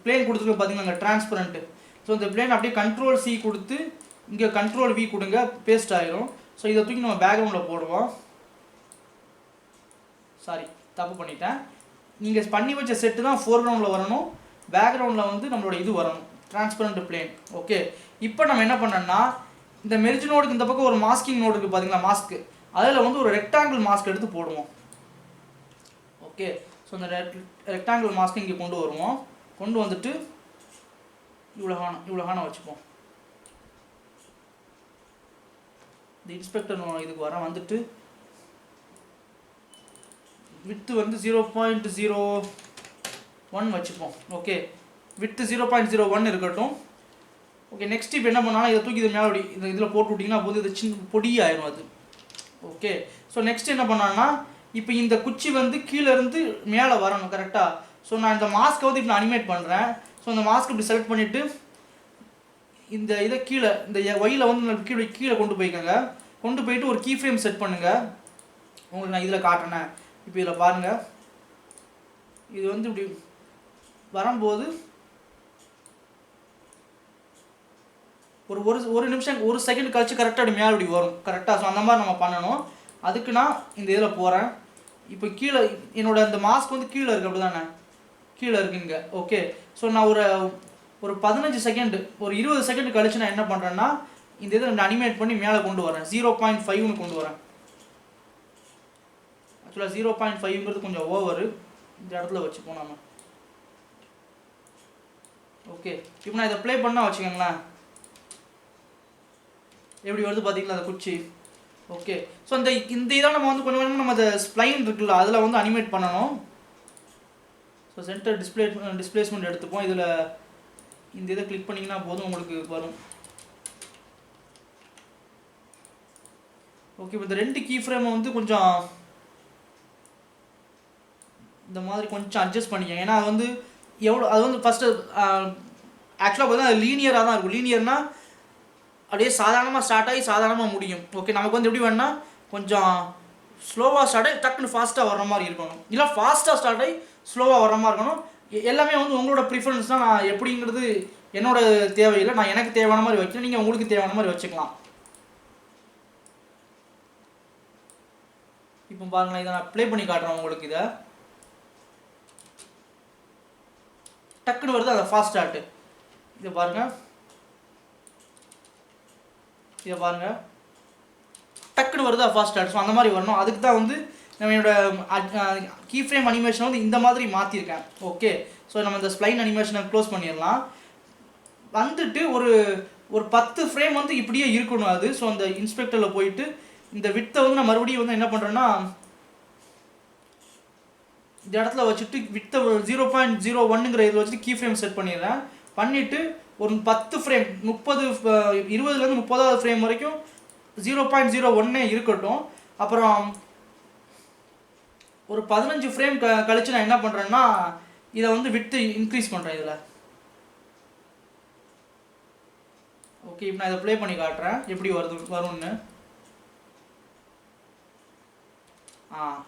பிளேன் கொடுத்துருக்கு பார்த்தீங்கன்னா டிரான்ஸ்பரண்ட்டு. ஸோ இந்த பிளேன் அப்படியே Ctrl+C கொடுத்து இங்கே Ctrl+V கொடுங்க, பேஸ்ட் ஆகிரும். ஸோ இதை தூக்கி நம்ம பேக்ரவுண்டில் போடுவோம். சாரி, தப்பு பண்ணிட்டேன். நீங்கள் பண்ணி வச்ச செட்டு தான் ஃபோர்க்ரவுண்டில் வரணும், பேக்ரவுண்டில் வந்து நம்மளோட இது வரணும், டிரான்ஸ்பரண்ட் பிளேன். ஓகே, இப்போ நம்ம என்ன பண்ணோம்னா இந்த மெர்ஜ் நோடுக்கு இந்த பக்கம் ஒரு மாஸ்கிங் நோடு இருக்குது பார்த்தீங்களா, மாஸ்க்கு. அதில் வந்து ஒரு ரெக்டாங்கிள் மாஸ்க் எடுத்து போடுவோம். ஓகே, ஸோ இந்த ரெக்டாங்கிள் மாஸ்க் இங்கே கொண்டு வருவோம். கொண்டு வந்துட்டு இவ்வளோ ஹானம் வச்சுப்போம். இந்த இன்ஸ்பெக்டர் இதுக்கு வர வந்துட்டு வித்து வந்து 0.01 வச்சுப்போம். ஓகே, வித்து 0.01 இருக்கட்டும். ஓகே, நெக்ஸ்ட் இப்போ என்ன பண்ணாலும் இதை தூக்கி இது மேலே இந்த இதில் போட்டு விட்டிங்கன்னா போது இது சின்ன பொடியாயிரும் அது. ஓகே, ஸோ நெக்ஸ்ட் என்ன பண்ணான்னா இப்போ இந்த குச்சி வந்து கீழேருந்து மேலே வரணும் கரெக்டாக. ஸோ நான் இந்த மாஸ்க்கை வந்து இப்போ அனிமேட் பண்ணுறேன். ஸோ இந்த மாஸ்க் இப்படி செலக்ட் பண்ணிவிட்டு இந்த இதை கீழே இந்த ஒயில் வந்து கீழே கொண்டு போய்க்கோங்க. கொண்டு போயிட்டு ஒரு கீ ஃப்ரேம் செட் பண்ணுங்கள். உங்களுக்கு நான் இதில் காட்டுறேன். இப்போ இதில் பாருங்கள், இது வந்து இப்படி வரும்போது ஒரு நிமிஷம் ஒரு செகண்ட் கழிச்சு கரெக்டாக அப்படி மேலே இப்படி வரும் கரெக்டாக. ஸோ அந்த மாதிரி நம்ம பண்ணணும். அதுக்கு நான் இந்த இதில் போகிறேன். இப்போ கீழே என்னோட இந்த மாஸ்க் வந்து கீழே இருக்குது, அப்படி தானே கீழே இருக்குங்க. ஓகே, ஸோ நான் ஒரு 15 செகண்ட் ஒரு 20 செகண்ட் கழிச்சு நான் என்ன பண்ணுறேன்னா இந்த இதை நான் அனிமேட் பண்ணி மேலே கொண்டு வரேன். 0.5ன்னு கொண்டு வரேன். ஆக்சுவலாக 0.5ங்கிறது கொஞ்சம் ஓவரு, இந்த இடத்துல வச்சுப்போம் நம்ம. ஓகே, இப்போ நான் இதை ப்ளே பண்ணால் வச்சுக்கோங்களேன், எப்படி வருது பார்த்தீங்களா அந்த குச்சி. ஓகே, ஸோ இந்த இதான் நம்ம வந்து கொஞ்சம் கொஞ்சமாக நம்ம அந்த ஸ்ப்ளைன் இருக்குல்ல அதில் வந்து அனிமேட் பண்ணணும். ஸோ சென்டர் டிஸ்பிளேஸ்மெண்ட் எடுத்துப்போம். இதில் இந்த இதை கிளிக் பண்ணிங்கன்னா போதும், உங்களுக்கு வரும். ஓகே, இப்போ இந்த 2 கீ ஃப்ரேமை வந்து கொஞ்சம் இந்த மாதிரி கொஞ்சம் அட்ஜஸ்ட் பண்ணிக்கங்க. ஏன்னா அது வந்து அது வந்து ஃபஸ்ட்டு ஆக்சுவலாக பார்த்தீங்கன்னா அது லீனியராக தான் இருக்கும். லீனியர்னால் அப்படியே சாதாரணமாக ஸ்டார்ட் ஆகி சாதாரணமாக முடியும். ஓகே, நமக்கு வந்து எப்படி வேணுன்னா கொஞ்சம் ஸ்லோவாக ஸ்டார்ட் ஆகி டக்குன்னு ஃபாஸ்ட்டாக வர்ற மாதிரி இருக்கணும், இல்லை ஃபாஸ்ட்டாக ஸ்டார்ட் ஆகி ஸ்லோவாக வர்ற மாதிரி இருக்கணும். எல்லாமே வந்து உங்களோட ப்ரிஃபரன்ஸ் தான். நான் எப்படிங்கிறது என்னோட தேவையில்லை, நான் எனக்கு தேவையான மாதிரி வைக்கிறேன், நீங்கள் உங்களுக்கு தேவையான மாதிரி வச்சுக்கலாம். இப்போ பாருங்களேன், இதை நான் ப்ளே பண்ணி காட்டுறேன் உங்களுக்கு. இதை டக்குன்னு வருது அதை ஃபாஸ்ட் ஸ்டார்ட்டு. இதை பாருங்கள், டக்குன்னு வருது ஃபாஸ்ட் ஸ்டார்ட். ஸோ அந்த மாதிரி வரணும். அதுக்கு தான் வந்து நம்ம என்னோட கீ ஃப்ரேம் அனிமேஷனை வந்து இந்த மாதிரி மாற்றிருக்கேன். ஓகே, ஸோ நம்ம இந்த ஸ்ப்ளைன் அனிமேஷனை க்ளோஸ் பண்ணிடலாம். வந்துட்டு ஒரு 10 ஃப்ரேம் வந்து இப்படியே இருக்கணும் அது. ஸோ அந்த இன்ஸ்பெக்டரில் போயிட்டு இந்த வித்தை வந்து நான் மறுபடியும் வந்து என்ன பண்ணுறேன்னா இந்த இடத்துல வச்சுட்டு வித்தை 0.01ங்கிற இதில் வச்சுட்டு கீ ஃப்ரேம் செட் பண்ணிடுறேன். பண்ணிவிட்டு ஒரு 10 ஃப்ரேம் 20லேருந்து 30வது ஃப்ரேம் வரைக்கும் 0.01 இருக்கட்டும். அப்புறம் ஒரு 15 ஃப்ரேம் கழிச்சு நான் என்ன பண்ணுறேன்னா இதை வந்து விட்டு இன்க்ரீஸ் பண்ணுறேன் இதில். ஓகே, இப்போ நான் இதை ப்ளே பண்ணி காட்டுறேன் எப்படி வரும்னு.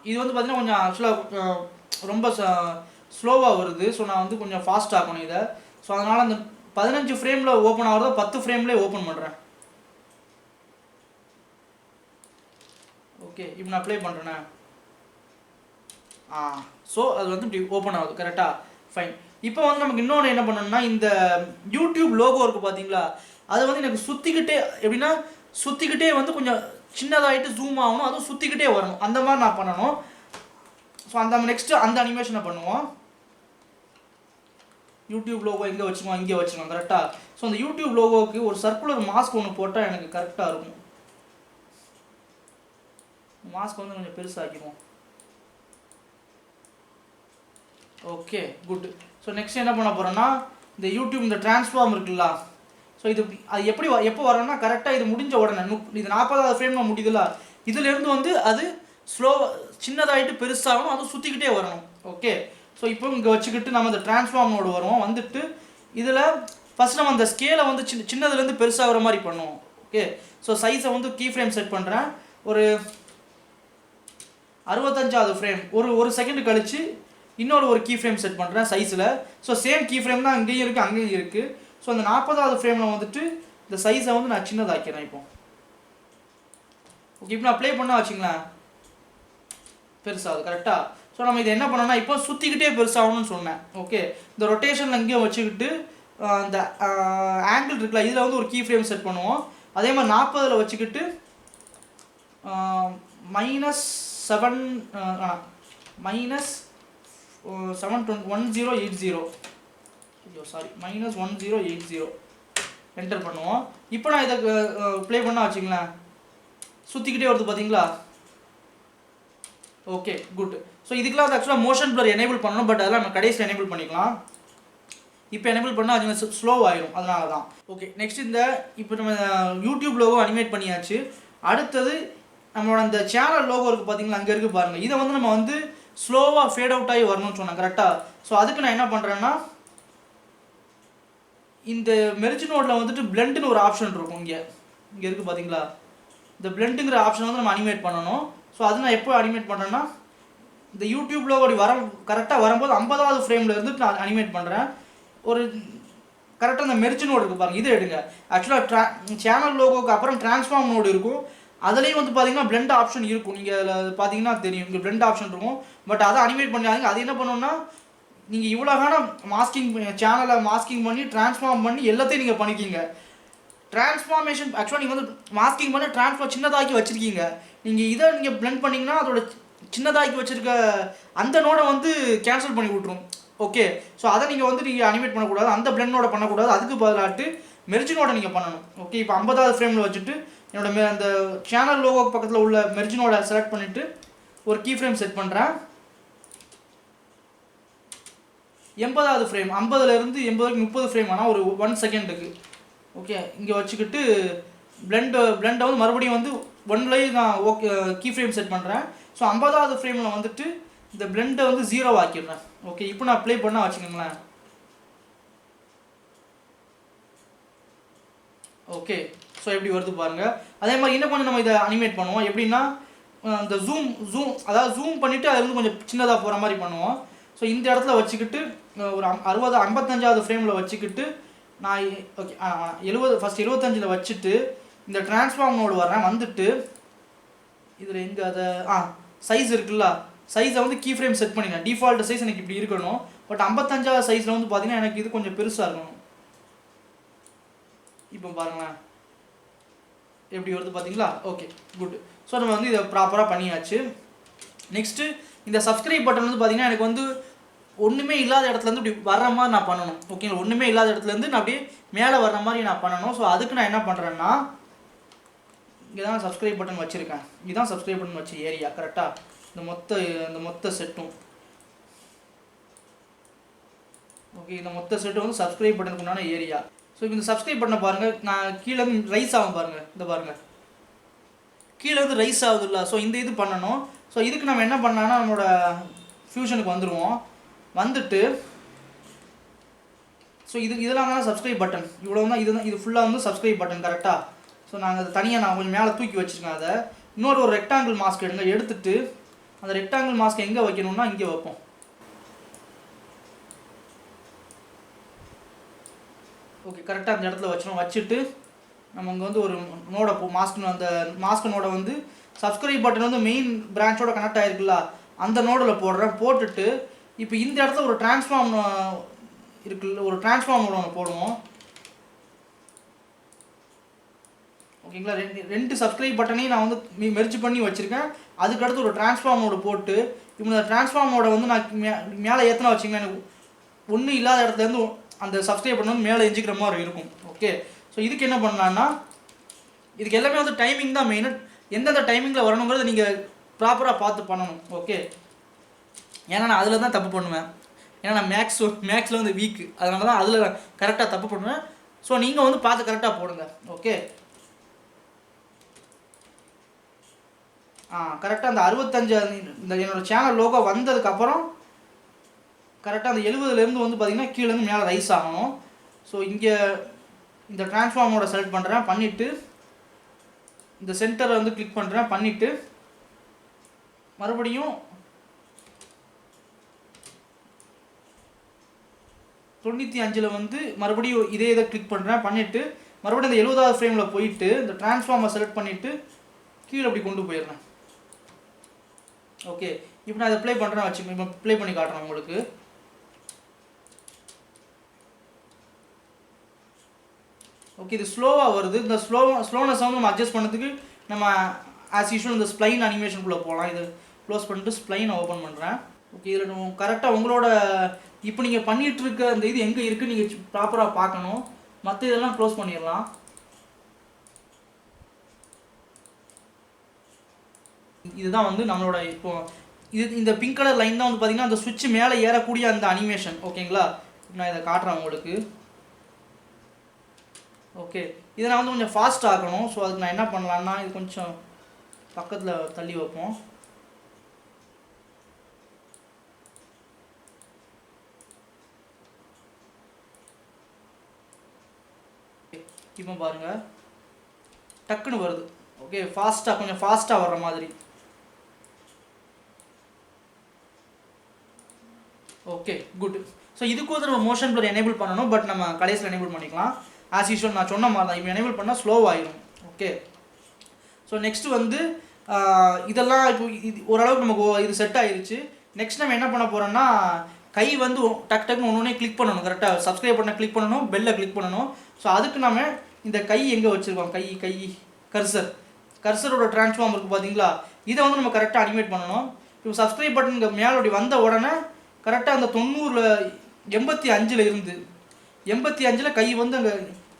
இது வந்து பார்த்தீங்கன்னா கொஞ்சம் ஆக்சுவலாக ரொம்ப ஸ்லோவாக வருது. ஸோ நான் வந்து கொஞ்சம் ஃபாஸ்ட் ஆகணும் இதை. ஸோ அதனால் அந்த 15 ஃப்ரேமில் ஓப்பன் ஆகிறத 10 ஃப்ரேம்லேயே ஓப்பன் பண்ணுறேன். ஓகே, இப்போ நான் ப்ளே பண்ணுறேண்ணே. ஸோ அது வந்து இப்படி ஓப்பன் ஆகுது கரெக்டாக. ஃபைன். இப்போ வந்து நமக்கு இன்னொன்று என்ன பண்ணணும்னா இந்த யூடியூப் லோகோ இருக்குது பார்த்தீங்களா, அதை வந்து எனக்கு சுற்றிக்கிட்டே வந்து கொஞ்சம் சின்னதாகிட்டு ஜூம் ஆகணும், அதுவும் சுற்றிக்கிட்டே வரணும். அந்த மாதிரி நான் பண்ணணும். ஸோ அந்த நெக்ஸ்ட்டு அந்த அனிமேஷனை பண்ணுவோம். யூடியூப் லோகோ எங்கே வச்சுருவோம், இங்கே வச்சுருவோம் கரெக்டாக. ஸோ அந்த யூடியூப் லோகோவுக்கு ஒரு சர்க்குலர் மாஸ்க் ஒன்று போட்டால் எனக்கு கரெக்டாக இருக்கும். மாஸ்க் வந்து கொஞ்சம் பெருசாக்கிடுவோம். Okay good. ஸோ நெக்ஸ்ட் என்ன பண்ண போகிறோன்னா, இந்த யூடியூப் இந்த டிரான்ஸ்ஃபார்ம் இருக்குல்ல, ஸோ இது அது எப்போ வரணும்னா கரெக்டாக இது முடிஞ்ச உடனே இது 40வது ஃப்ரேமில் முடியுதுல்ல, இதுலேருந்து வந்து அது சின்னதாகிட்டு பெருசாகணும், அது சுற்றிக்கிட்டே வரணும். ஓகே. ஸோ இப்போ இங்கே வச்சுக்கிட்டு நம்ம இந்த டிரான்ஸ்ஃபார்ம் மோடு வருவோம். வந்துட்டு இதில் ஃபஸ்ட் நம்ம அந்த ஸ்கேலை வந்து சின்னதுலேருந்து பெருசாகிற மாதிரி பண்ணுவோம். ஓகே. ஸோ சைஸை வந்து கீ ஃப்ரேம் செட் பண்ணுறேன். ஒரு 65வது ஃப்ரேம் ஒரு செகண்ட் கழித்து இன்னொரு ஒரு கீ ஃப்ரேம் செட் பண்ணுறேன் சைஸில். ஸோ சேம் கீ ஃப்ரேம் தான் இங்கேயும் இருக்குது அங்கேயும் இருக்குது. ஸோ அந்த 40வது ஃப்ரேமில் வந்துட்டு இந்த சைஸை வந்து நான் சின்னதாக்கிறேன் இப்போ. ஓகே. இப்போ நான் ப்ளே பண்ணால் வச்சுங்களேன் பெருசாகுது கரெக்டாக. ஸோ நம்ம இதை என்ன பண்ணோம்னா இப்போ சுற்றிக்கிட்டே பெருசாகணும்னு சொன்னேன். ஓகே. இந்த ரொட்டேஷனில் இங்கேயும் வச்சுக்கிட்டு இந்த ஆங்கிள் இருக்குல்ல, இதில் வந்து ஒரு கீ ஃப்ரேம் செட் பண்ணுவோம். அதே மாதிரி 40ல் வச்சுக்கிட்டு -1080 சாரி -1080 என்டர் பண்ணுவோம். இப்போ நான் இதை ப்ளே பண்ணால் வச்சுங்களேன் சுற்றிக்கிட்டே வருது பார்த்தீங்களா. Okay good. ஸோ இதுக்கெலாம் வந்து ஆக்சுவலாக மோஷன் பிளர் எனேபிள் பண்ணணும், பட் அதெல்லாம் நம்ம கடைசியில் எனேபிள் பண்ணிக்கலாம். இப்போ எனேபிள் பண்ணால் அது ஸ்லோ ஆயிடும், அதனால தான். ஓகே. நெக்ஸ்ட் இப்போ நம்ம யூடியூப் லோகோ அனிமேட் பண்ணியாச்சு. அடுத்தது நம்மளோட அந்த சேனல் லோகோ இருக்குது பார்த்தீங்களா, அங்கே இருக்குது பாருங்கள். இதை வந்து நம்ம வந்து ஸ்லோவாக ஃபேட் அவுட் ஆகி வரணும்னு சொன்னேன் கரெக்டாக. ஸோ அதுக்கு நான் என்ன பண்ணுறேன்னா, இந்த மெர்ஜ் நோடில் வந்துட்டு பிளெண்டுன்னு ஒரு ஆப்ஷன் இருக்கும். இங்கே இருக்குது பார்த்தீங்களா, இந்த பிளெண்டுங்கிற ஆப்ஷன் வந்து நம்ம அனிமேட் பண்ணணும். ஸோ அது நான் எப்போ அனிமேட் பண்ணுறேன்னா, இந்த யூடியூப் லோகோ கரெக்டாக வரும்போது 50வது ஃப்ரேமில் இருந்துட்டு நான் அனிமேட் பண்ணுறேன். ஒரு கரெக்டாக இந்த மெர்ஜ் நோடு இருக்குது பாருங்கள், இதை எடுங்க. ஆக்சுவலாக சேனல் லோகோக்கு அப்புறம் டிரான்ஸ்ஃபார்ம் நோடு இருக்கும். அதுலேயும் வந்து பார்த்தீங்கன்னா பிளெண்ட் ஆப்ஷன் இருக்கும். நீங்கள் அதில் பார்த்தீங்கன்னா தெரியும், இங்கே பிளெண்ட் ஆப்ஷன் இருக்கும். பட் அதை அனிமேட் பண்ணாதீங்க. அது என்ன பண்ணணும்னா, நீங்கள் இவ்வளோ காலம் சேனலை மாஸ்கிங் பண்ணி டிரான்ஸ்ஃபார்ம் பண்ணி எல்லாத்தையும் நீங்கள் பண்ணிக்கிங்க. டிரான்ஸ்ஃபார்மேஷன் ஆக்சுவலாக நீங்கள் வந்து மாஸ்கிங் பண்ணி டிரான்ஸ்ஃபார்ம் சின்னதாக்கி வச்சுருக்கீங்க. நீங்கள் பிளெண்ட் பண்ணிங்கன்னா அதோட சின்னதாக்கி வச்சுருக்க அந்த நோடை வந்து கேன்சல் பண்ணி விட்ரும். ஓகே. ஸோ அதை நீங்கள் அனிமேட் பண்ணக்கூடாது, அந்த பிளெண்ட் நோடை பண்ணக்கூடாது. அதுக்கு பதிலாட்டு மெர்ஜ் நோடை நீங்கள் பண்ணணும். ஓகே. இப்போ 50வது ஃப்ரேமில் வச்சுட்டு என்னோட அந்த சேனல் லோகோ பக்கத்தில் உள்ள மெர்ஜ் நோடை செலக்ட் பண்ணிவிட்டு ஒரு கீ ஃப்ரேம் செட் பண்ணுறேன். 80வது ஃப்ரேம் 50லேருந்து 80 30 ஃப்ரேம் ஆனால் ஒரு 1 செகண்டுக்கு. ஓகே. இங்கே வச்சுக்கிட்டு பிளெண்டை வந்து மறுபடியும் வந்து 1லேயே நான் கீ ஃப்ரேம் செட் பண்ணுறேன். ஸோ 50வது ஃப்ரேமில் வந்துட்டு இந்த பிளெண்டை வந்து 0 ஆக்கிடுறேன். ஓகே. இப்போ நான் ப்ளே பண்ணால் வச்சுக்கோங்களேன். ஓகே. ஸோ எப்படி வருது பாருங்கள். அதே மாதிரி என்ன பண்ணி நம்ம இதை அனிமேட் பண்ணுவோம் எப்படின்னா, இந்த ஜூம் அதாவது ஜூம் பண்ணிவிட்டு அது வந்து கொஞ்சம் சின்னதாக போகிற மாதிரி பண்ணுவோம். ஸோ இந்த இடத்துல வச்சுக்கிட்டு ஒரு 55வது ஃப்ரேமில் வச்சுக்கிட்டு நான் ஓகே 75ல் வச்சுட்டு இந்த டிரான்ஸ்ஃபார்ம் நோடு வரேன். வந்துட்டு இதில் எங்கே அதை சைஸ் இருக்குல்ல, சைஸை வந்து கீ ஃப்ரேம் செட் பண்ணினேன். டிஃபால்ட் சைஸ் எனக்கு இப்படி இருக்கணும். பட் 55வது சைஸில் வந்து பார்த்தீங்கன்னா எனக்கு இது கொஞ்சம் பெருசாக இருக்கணும். இப்போ பாருங்களேன் எப்படி வருது பார்த்தீங்களா. Okay good. ஸோ நம்ம வந்து இதை ப்ராப்பராக பண்ணியாச்சு. நெக்ஸ்ட்டு இந்த சப்ஸ்கிரைப் பட்டன் வந்து பார்த்தீங்கன்னா எனக்கு வந்து ஒன்றுமே இல்லாத இடத்துலேருந்து இப்படி வர்ற மாதிரி நான் பண்ணணும். ஓகேங்களா. ஒன்றுமே இல்லாத இடத்துலேருந்து நான் அப்படியே மேலே வர்ற மாதிரி நான் பண்ணணும். ஸோ அதுக்கு நான் என்ன பண்ணுறேன்னா, இங்கே தான் சப்ஸ்கிரைப் பட்டன் வச்சுருக்கேன். இதுதான் சப்ஸ்கிரைப் பட்டன் வச்ச ஏரியா கரெக்டாக. இந்த மொத்த செட்டும் ஓகே. இந்த மொத்த செட்டும் வந்து சப்ஸ்கிரைப் பட்டனுக்கு உண்டான ஏரியா. ஸோ இப்போ இந்த சப்ஸ்கிரைப் பட்டனை பாருங்கள், நான் கீழே வந்து ரைஸ் ஆகும் பாருங்கள். இந்த பாருங்கள் கீழே வந்து ரைஸ் ஆகுது இல்லை. ஸோ இந்த இது பண்ணணும். ஸோ இதுக்கு நம்ம என்ன பண்ணலாம்னா, நம்மளோட ஃபியூஷனுக்கு வந்துடுவோம். வந்துட்டு ஸோ இதெல்லாம் தான் சப்ஸ்கிரைப் பட்டன். இவ்வளோ தான் இது ஃபுல்லாக வந்து சப்ஸ்கிரைப் பட்டன் கரெக்டாக. ஸோ நாங்கள் அதை தனியாக நான் கொஞ்சம் மேலே தூக்கி வச்சுருக்கேன். அதை இன்னொரு ரெக்டாங்கிள் மாஸ்க் எடுத்துட்டு அந்த ரெக்டாங்கிள் மாஸ்க் எங்கே வைக்கணும்னா இங்கே வைப்போம். ஓகே. கரெக்டாக அந்த இடத்துல வச்சுட்டு நம்ம இங்கே வந்து ஒரு நோடை அந்த மாஸ்க் நோடை வந்து சப்ஸ்கிரைப் பட்டன் வந்து மெயின் பிரான்ச்சோட கனெக்ட் ஆகிருக்குல்ல, அந்த நோடில் போட்டுட்டு இப்போ இந்த இடத்துல ஒரு டிரான்ஸ்ஃபார்ம் இருக்குல்ல, ஒரு டிரான்ஸ்ஃபார்ம் நோடு ஒன்று போடுவோம். ஓகேங்களா. ரெண்டு சப்ஸ்கிரைப் பட்டனையும் நான் வந்து மெர்ஜ் பண்ணி வச்சுருக்கேன். அதுக்கடுத்து ஒரு டிரான்ஸ்ஃபார்ம் நோடு போட்டு இப்போ இந்த டிரான்ஸ்ஃபார்ம் நோடை வந்து நான் மேலே ஏற்றினா வச்சிங்கன்னா எனக்கு ஒன்றும் இல்லாத இடத்துலேருந்து அந்த சப்ஸ்கிரைப் பண்ணணும் மேலே எஞ்சிக்கிற மாதிரி இருக்கும். ஓகே, ஸோ இதுக்கு என்ன பண்ணலான்னா, இதுக்கு எல்லாமே வந்து டைமிங் தான் மெயின். எந்தெந்த டைமிங்கில் வரணுங்கிறத நீங்கள் ப்ராப்பராக பார்த்து பண்ணணும். ஓகே, ஏன்னா நான் அதில் தான் தப்பு பண்ணுவேன். ஏன்னா நான் மேக்ஸில் வந்து வீக்கு, அதனால தான் அதில் கரெக்டாக தப்பு பண்ணுவேன். ஸோ நீங்கள் வந்து பார்த்து கரெக்டாக போடுங்க. ஓகே, கரெக்டாக அந்த 65 இந்த என்னோடய சேனல் லோகோ வந்ததுக்கப்புறம் கரெக்டாக அந்த 70லேருந்து வந்து பார்த்திங்கன்னா கீழேருந்து மேலே ரைஸ் ஆகணும். ஸோ இங்கே இந்த ட்ரான்ஸ்ஃபார்மோட செலக்ட் பண்ணுறேன், பண்ணிவிட்டு இந்த சென்டரை வந்து கிளிக் பண்ணுறேன், பண்ணிவிட்டு மறுபடியும் 95 வந்து மறுபடியும் இதே இதை கிளிக் பண்ணுறேன், பண்ணிவிட்டு மறுபடியும் இந்த 70வது ஃப்ரேமில் போயிட்டு இந்த ட்ரான்ஸ்ஃபார்மை செலக்ட் பண்ணிவிட்டு கீழே அப்படி கொண்டு போயிடுறேன். ஓகே, இப்போ நான் இதை ப்ளே பண்ணுறேன் வச்சுக்கோங்க. இப்போ ப்ளே பண்ணி காட்டுறேன் உங்களுக்கு. ஓகே, இது ஸ்லோவாக வருது. இந்த ஸ்லோனஸ் வந்து நம்ம அட்ஜஸ்ட் பண்ணதுக்கு நம்ம ஆஸ் யூஷுவல் இந்த ஸ்ப்ளைன் அனிமேஷனுக்குள்ளே போகலாம். இது க்ளோஸ் பண்ணிட்டு ஸ்ப்ளைனை ஓப்பன் பண்ணுறேன். ஓகே, இதில் நம்ம கரெக்டாக உங்களோட இப்போ நீங்கள் பண்ணிகிட்டு இருக்க அந்த இது எங்கே இருக்குது நீங்கள் ப்ராப்பராக பார்க்கணும். மற்ற இதெல்லாம் க்ளோஸ் பண்ணிடலாம். இதுதான் வந்து நம்மளோட இப்போ இந்த பிங்க் கலர் லைன் தான் வந்து பார்த்திங்கன்னா அந்த சுவிட்ச் மேலே ஏறக்கூடிய அந்த அனிமேஷன். ஓகேங்களா, நான் இதை காட்டுறேன் உங்களுக்கு. ஓகே, இதை நான் வந்து கொஞ்சம் ஃபாஸ்ட் ஆக்கணும். ஸோ அதுக்கு நான் என்ன பண்ணலான்னா, இது கொஞ்சம் பக்கத்தில் தள்ளி வைப்போம். இப்போ பாருங்கள் டக்குன்னு வருது. ஓகே, ஃபாஸ்ட்டாக கொஞ்சம் ஃபாஸ்ட்டாக வர்ற மாதிரி. Okay, good. ஸோ இதுக்கு வந்து நம்ம மோஷன் ப்ளர் எனேபிள் பண்ணணும், பட் நம்ம கடைசியில் எனேபிள் பண்ணிக்கலாம். ஆஸ் யூஷுவல் நான் சொன்ன மாதிரி தான். இப்போ எனேபிள் பண்ணால் ஸ்லோவாகிடும். ஓகே, ஸோ நெக்ஸ்ட்டு வந்து இதெல்லாம் இப்போ இது ஓரளவுக்கு நமக்கு இது செட் ஆகிருச்சு. நெக்ஸ்ட் நம்ம என்ன பண்ண போகிறோம்னா, கை வந்து டக்குன்னு ஒன்று கிளிக் பண்ணணும். கரெக்டாக சப்ஸ்கிரைப் பண்ண கிளிக் பண்ணணும், பெல்லை கிளிக் பண்ணணும். ஸோ அதுக்கு நம்ம இந்த கை எங்கே வச்சுருக்கோம், கை கர்சரோட ட்ரான்ஸ்ஃபார்ம் இருக்குது பார்த்தீங்களா, இதை வந்து நம்ம கரெக்டாக அனிமேட் பண்ணணும். இப்போ சப்ஸ்கிரைப் பட்டன் இங்கே மேலோடி வந்த உடனே கரெக்டாக அந்த 85ல் இருந்து 85ல் கை வந்து அங்கே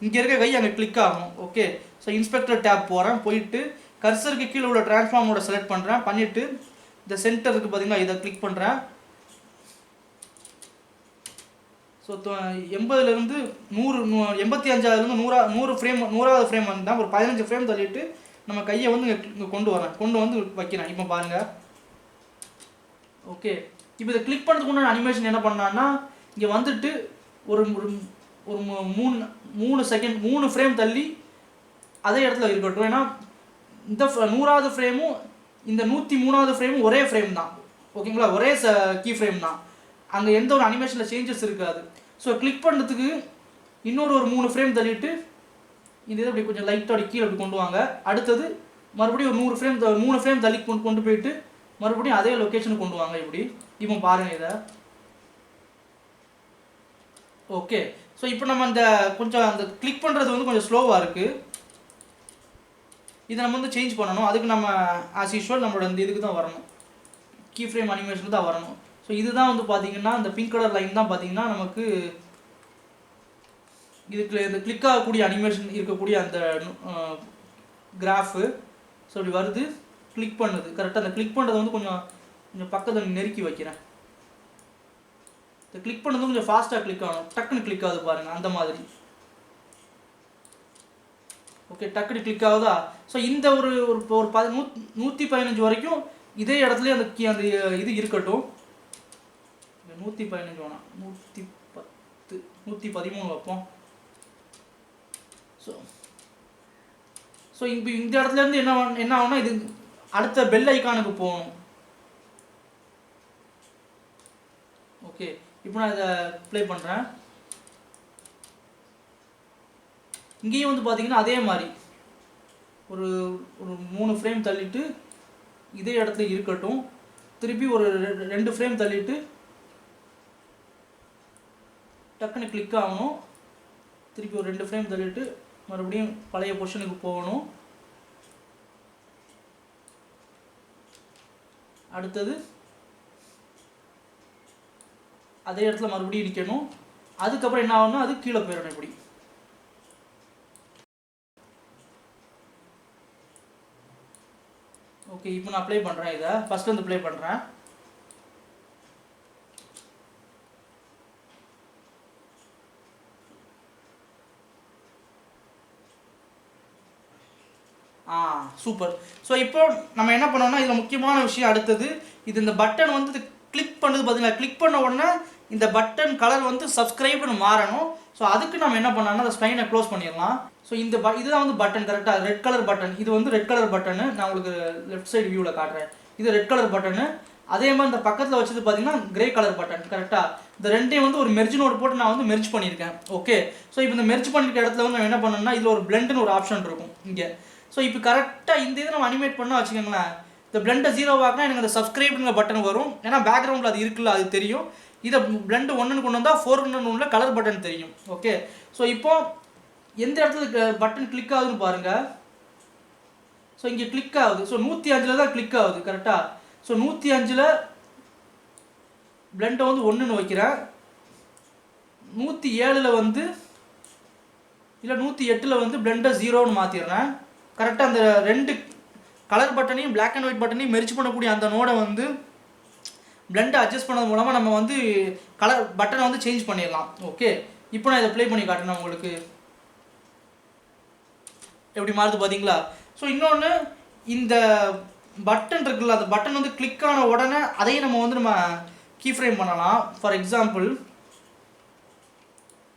இங்கே இருக்க கை அங்கே கிளிக் ஆகும். ஓகே, ஸோ இன்ஸ்பெக்டர் டேப் போகிறேன், போயிட்டு கர்சருக்கு கீழே உள்ள ட்ரான்ஸ்ஃபார்மோட செலக்ட் பண்ணுறேன், பண்ணிவிட்டு இந்த சென்டர் இருக்குது பார்த்தீங்களா, இதை கிளிக் பண்ணுறேன். ஸோ 80லேருந்து 100 85லேருந்து 100 ஃப்ரேம் 100வது ஃப்ரேம் வந்தால் ஒரு 15 ஃப்ரேம் தள்ளிட்டு நம்ம கையை வந்து இங்கே கொண்டு வந்து வைக்கிறேன். இப்போ பாருங்கள். ஓகே, இப்போ இதை கிளிக் பண்ணுறதுக்கு முன்னாடி அனிமேஷன் என்ன பண்ணான்னா, இங்கே வந்துட்டு ஒரு 3 செகண்ட் 3 ஃப்ரேம் தள்ளி அதே இடத்துல இருக்கட்டும். ஏன்னா இந்த 100வது ஃப்ரேமும் இந்த 103வது ஃப்ரேமும் ஒரே ஃப்ரேம் தான். ஓகேங்களா, ஒரே கீ ஃப்ரேம் தான். அங்கே எந்த ஒரு அனிமேஷனில் சேஞ்சஸ் இருக்காது. ஸோ கிளிக் பண்ணுறதுக்கு இன்னொரு 3 ஃப்ரேம் தள்ளிட்டு இந்த இதை அப்படி கொஞ்சம் லைட்டாக கீழே அப்படி கொண்டு வாங்க. அடுத்தது மறுபடியும் ஒரு 3 ஃப்ரேம் தள்ளி கொண்டு போயிட்டு மறுபடியும் அதே லொக்கேஷனுக்கு கொண்டு வாங்க. இப்படி இப்போ பாருங்கள் இதை. ஓகே, ஸோ இப்போ நம்ம அந்த கிளிக் பண்ணுறது வந்து கொஞ்சம் ஸ்லோவாக இருக்குது. இதை நம்ம வந்து சேஞ்ச் பண்ணணும். அதுக்கு நம்ம ஆஸ் யூஷுவல் நம்மளோட இந்த இதுக்கு தான் வரணும், கீ ஃப்ரேம் அனிமேஷனுக்கு தான் வரணும். ஸோ இதுதான் வந்து பார்த்திங்கன்னா இந்த பிங்க் கலர் லைன் தான் பார்த்திங்கன்னா நமக்கு இதுக்கு இந்த கிளிக் ஆகக்கூடிய அனிமேஷன் இருக்கக்கூடிய அந்த கிராஃபு. ஸோ இப்படி வருது, கிளிக் பண்ணுது. கரெக்டாக அந்த கிளிக் பண்ணுறது வந்து கொஞ்சம் பக்கத்தில் நெருக்கி வைக்கிறேன். இந்த கிளிக் பண்ணது கொஞ்சம் ஃபாஸ்ட்டாக கிளிக் ஆகணும். டக்குன்னு கிளிக் ஆகுது பாருங்கள், அந்த மாதிரி. ஓகே, டக்குனு கிளிக் ஆகுதா. ஸோ இந்த ஒரு 115 வரைக்கும் இதே இடத்துலேயே அந்த இது இருக்கட்டும். 115 வேணாம், 110 113 வைப்போம். ஸோ இப்போ இந்த இடத்துலேருந்து என்ன ஆகும்னா, இது அடுத்த பெல் ஐக்கானுக்கு போகணும். ஓகே, இப்போ நான் இதை ப்ளே பண்ணுறேன். இங்கேயும் வந்து பார்த்தீங்கன்னா அதே மாதிரி ஒரு 3 ஃப்ரேம் தள்ளிட்டு இதே இடத்துல இருக்கட்டும். திருப்பி ஒரு 2 ஃப்ரேம் தள்ளிட்டு டக்குன்னு கிளிக் ஆகணும். திருப்பி ஒரு 2 ஃப்ரேம் தள்ளிட்டு மறுபடியும் பழைய பொசிஷனுக்கு போகணும். அடுத்தது அதே இடத்துல மறுபடியும் நிற்கணும். அதுக்கப்புறம் என்ன ஆகும்னா அது கீழே போயிடணும் இப்படி. ஓகே, இப்போ நான் அப்ளை பண்ணுறேன். இதை ஃபஸ்ட்டு வந்து ப்ளே பண்ணுறேன். சூப்பர். ஸோ இப்போ நம்ம என்ன பண்ணோம்னா இதில் முக்கியமான விஷயம் அடுத்தது, இது இந்த பட்டன் வந்து கிளிக் பண்ணுறது பார்த்தீங்களா, கிளிக் பண்ண உடனே இந்த பட்டன் கலர் வந்து சப்ஸ்கிரைப்னு மாறணும். ஸோ அதுக்கு நம்ம என்ன பண்ணோம்னா அந்த ஸ்பைனை க்ளோஸ் பண்ணிடலாம். ஸோ இந்த இதுதான் வந்து பட்டன், கரெக்டாக ரெட் கலர் பட்டன். இது வந்து ரெட் கலர் பட்டனு, நான் உங்களுக்கு லெஃப்ட் சைடு வியூவில் காட்டுறேன். இது ரெட் கலர் பட்டனு. அதே மாதிரி இந்த பக்கத்தில் வச்சது பார்த்தீங்கன்னா கிரே கலர் பட்டன். கரெக்டாக இந்த ரெண்டையும் வந்து ஒரு மெர்ஜ் நோட் போட்டு நான் வந்து மெர்ஜ் பண்ணியிருக்கேன். ஓகே, ஸோ இப்போ இந்த மெர்ஜ் பண்ணியிருக்க இடத்துல வந்து நம்ம என்ன பண்ணோம்னா இதில் ஒரு பிளெண்டுன்னு ஒரு ஆப்ஷன் இருக்கும் இங்கே. ஸோ இப்போ கரெக்டாக இந்த இதை நம்ம அனிமேட் பண்ணால் வச்சுக்கோங்களேன், இந்த பிளெண்டை 0 ஆகினா எனக்கு அந்த சப்ஸ்கிரைப்ங்கிற பட்டன் வரும். ஏன்னா பேக்ரவுண்டில் அது இருக்குல்ல, அது தெரியும். இதை பிளெண்டு 1ன்னு கொண்டு வந்தால் 4 கலர் பட்டன் தெரியும். ஓகே, ஸோ இப்போ எந்த இடத்துல பட்டன் கிளிக் ஆகுதுன்னு பாருங்கள். ஸோ இங்கே கிளிக் ஆகுது. ஸோ 105 தான் கிளிக் ஆகுது. கரெக்டாக ஸோ 105 பிளெண்டை வந்து 1ன்னு வைக்கிறேன். 107 வந்து இல்லை 108 வந்து பிளெண்டை 0ன்னு மாற்றிடுறேன். கரெக்டாக அந்த 2 கலர் பட்டனையும் பிளாக் அண்ட் ஒயிட் பட்டனையும் மெர்ஜ் பண்ணக்கூடிய அந்த நோடை வந்து பிளெண்டை அட்ஜஸ்ட் பண்ணது மூலமாக நம்ம வந்து கலர் பட்டனை வந்து சேஞ்ச் பண்ணிடலாம். ஓகே, இப்போ நான் இதை ப்ளே பண்ணி காட்டுறேன் உங்களுக்கு எப்படி மாறுது பார்த்தீங்களா. ஸோ இன்னொன்று, இந்த பட்டன் இருக்குல்ல, அந்த பட்டன் வந்து கிளிக் ஆன உடனே அதையும் நம்ம வந்து நம்ம கீ ஃப்ரேம் பண்ணலாம். ஃபார் எக்ஸாம்பிள்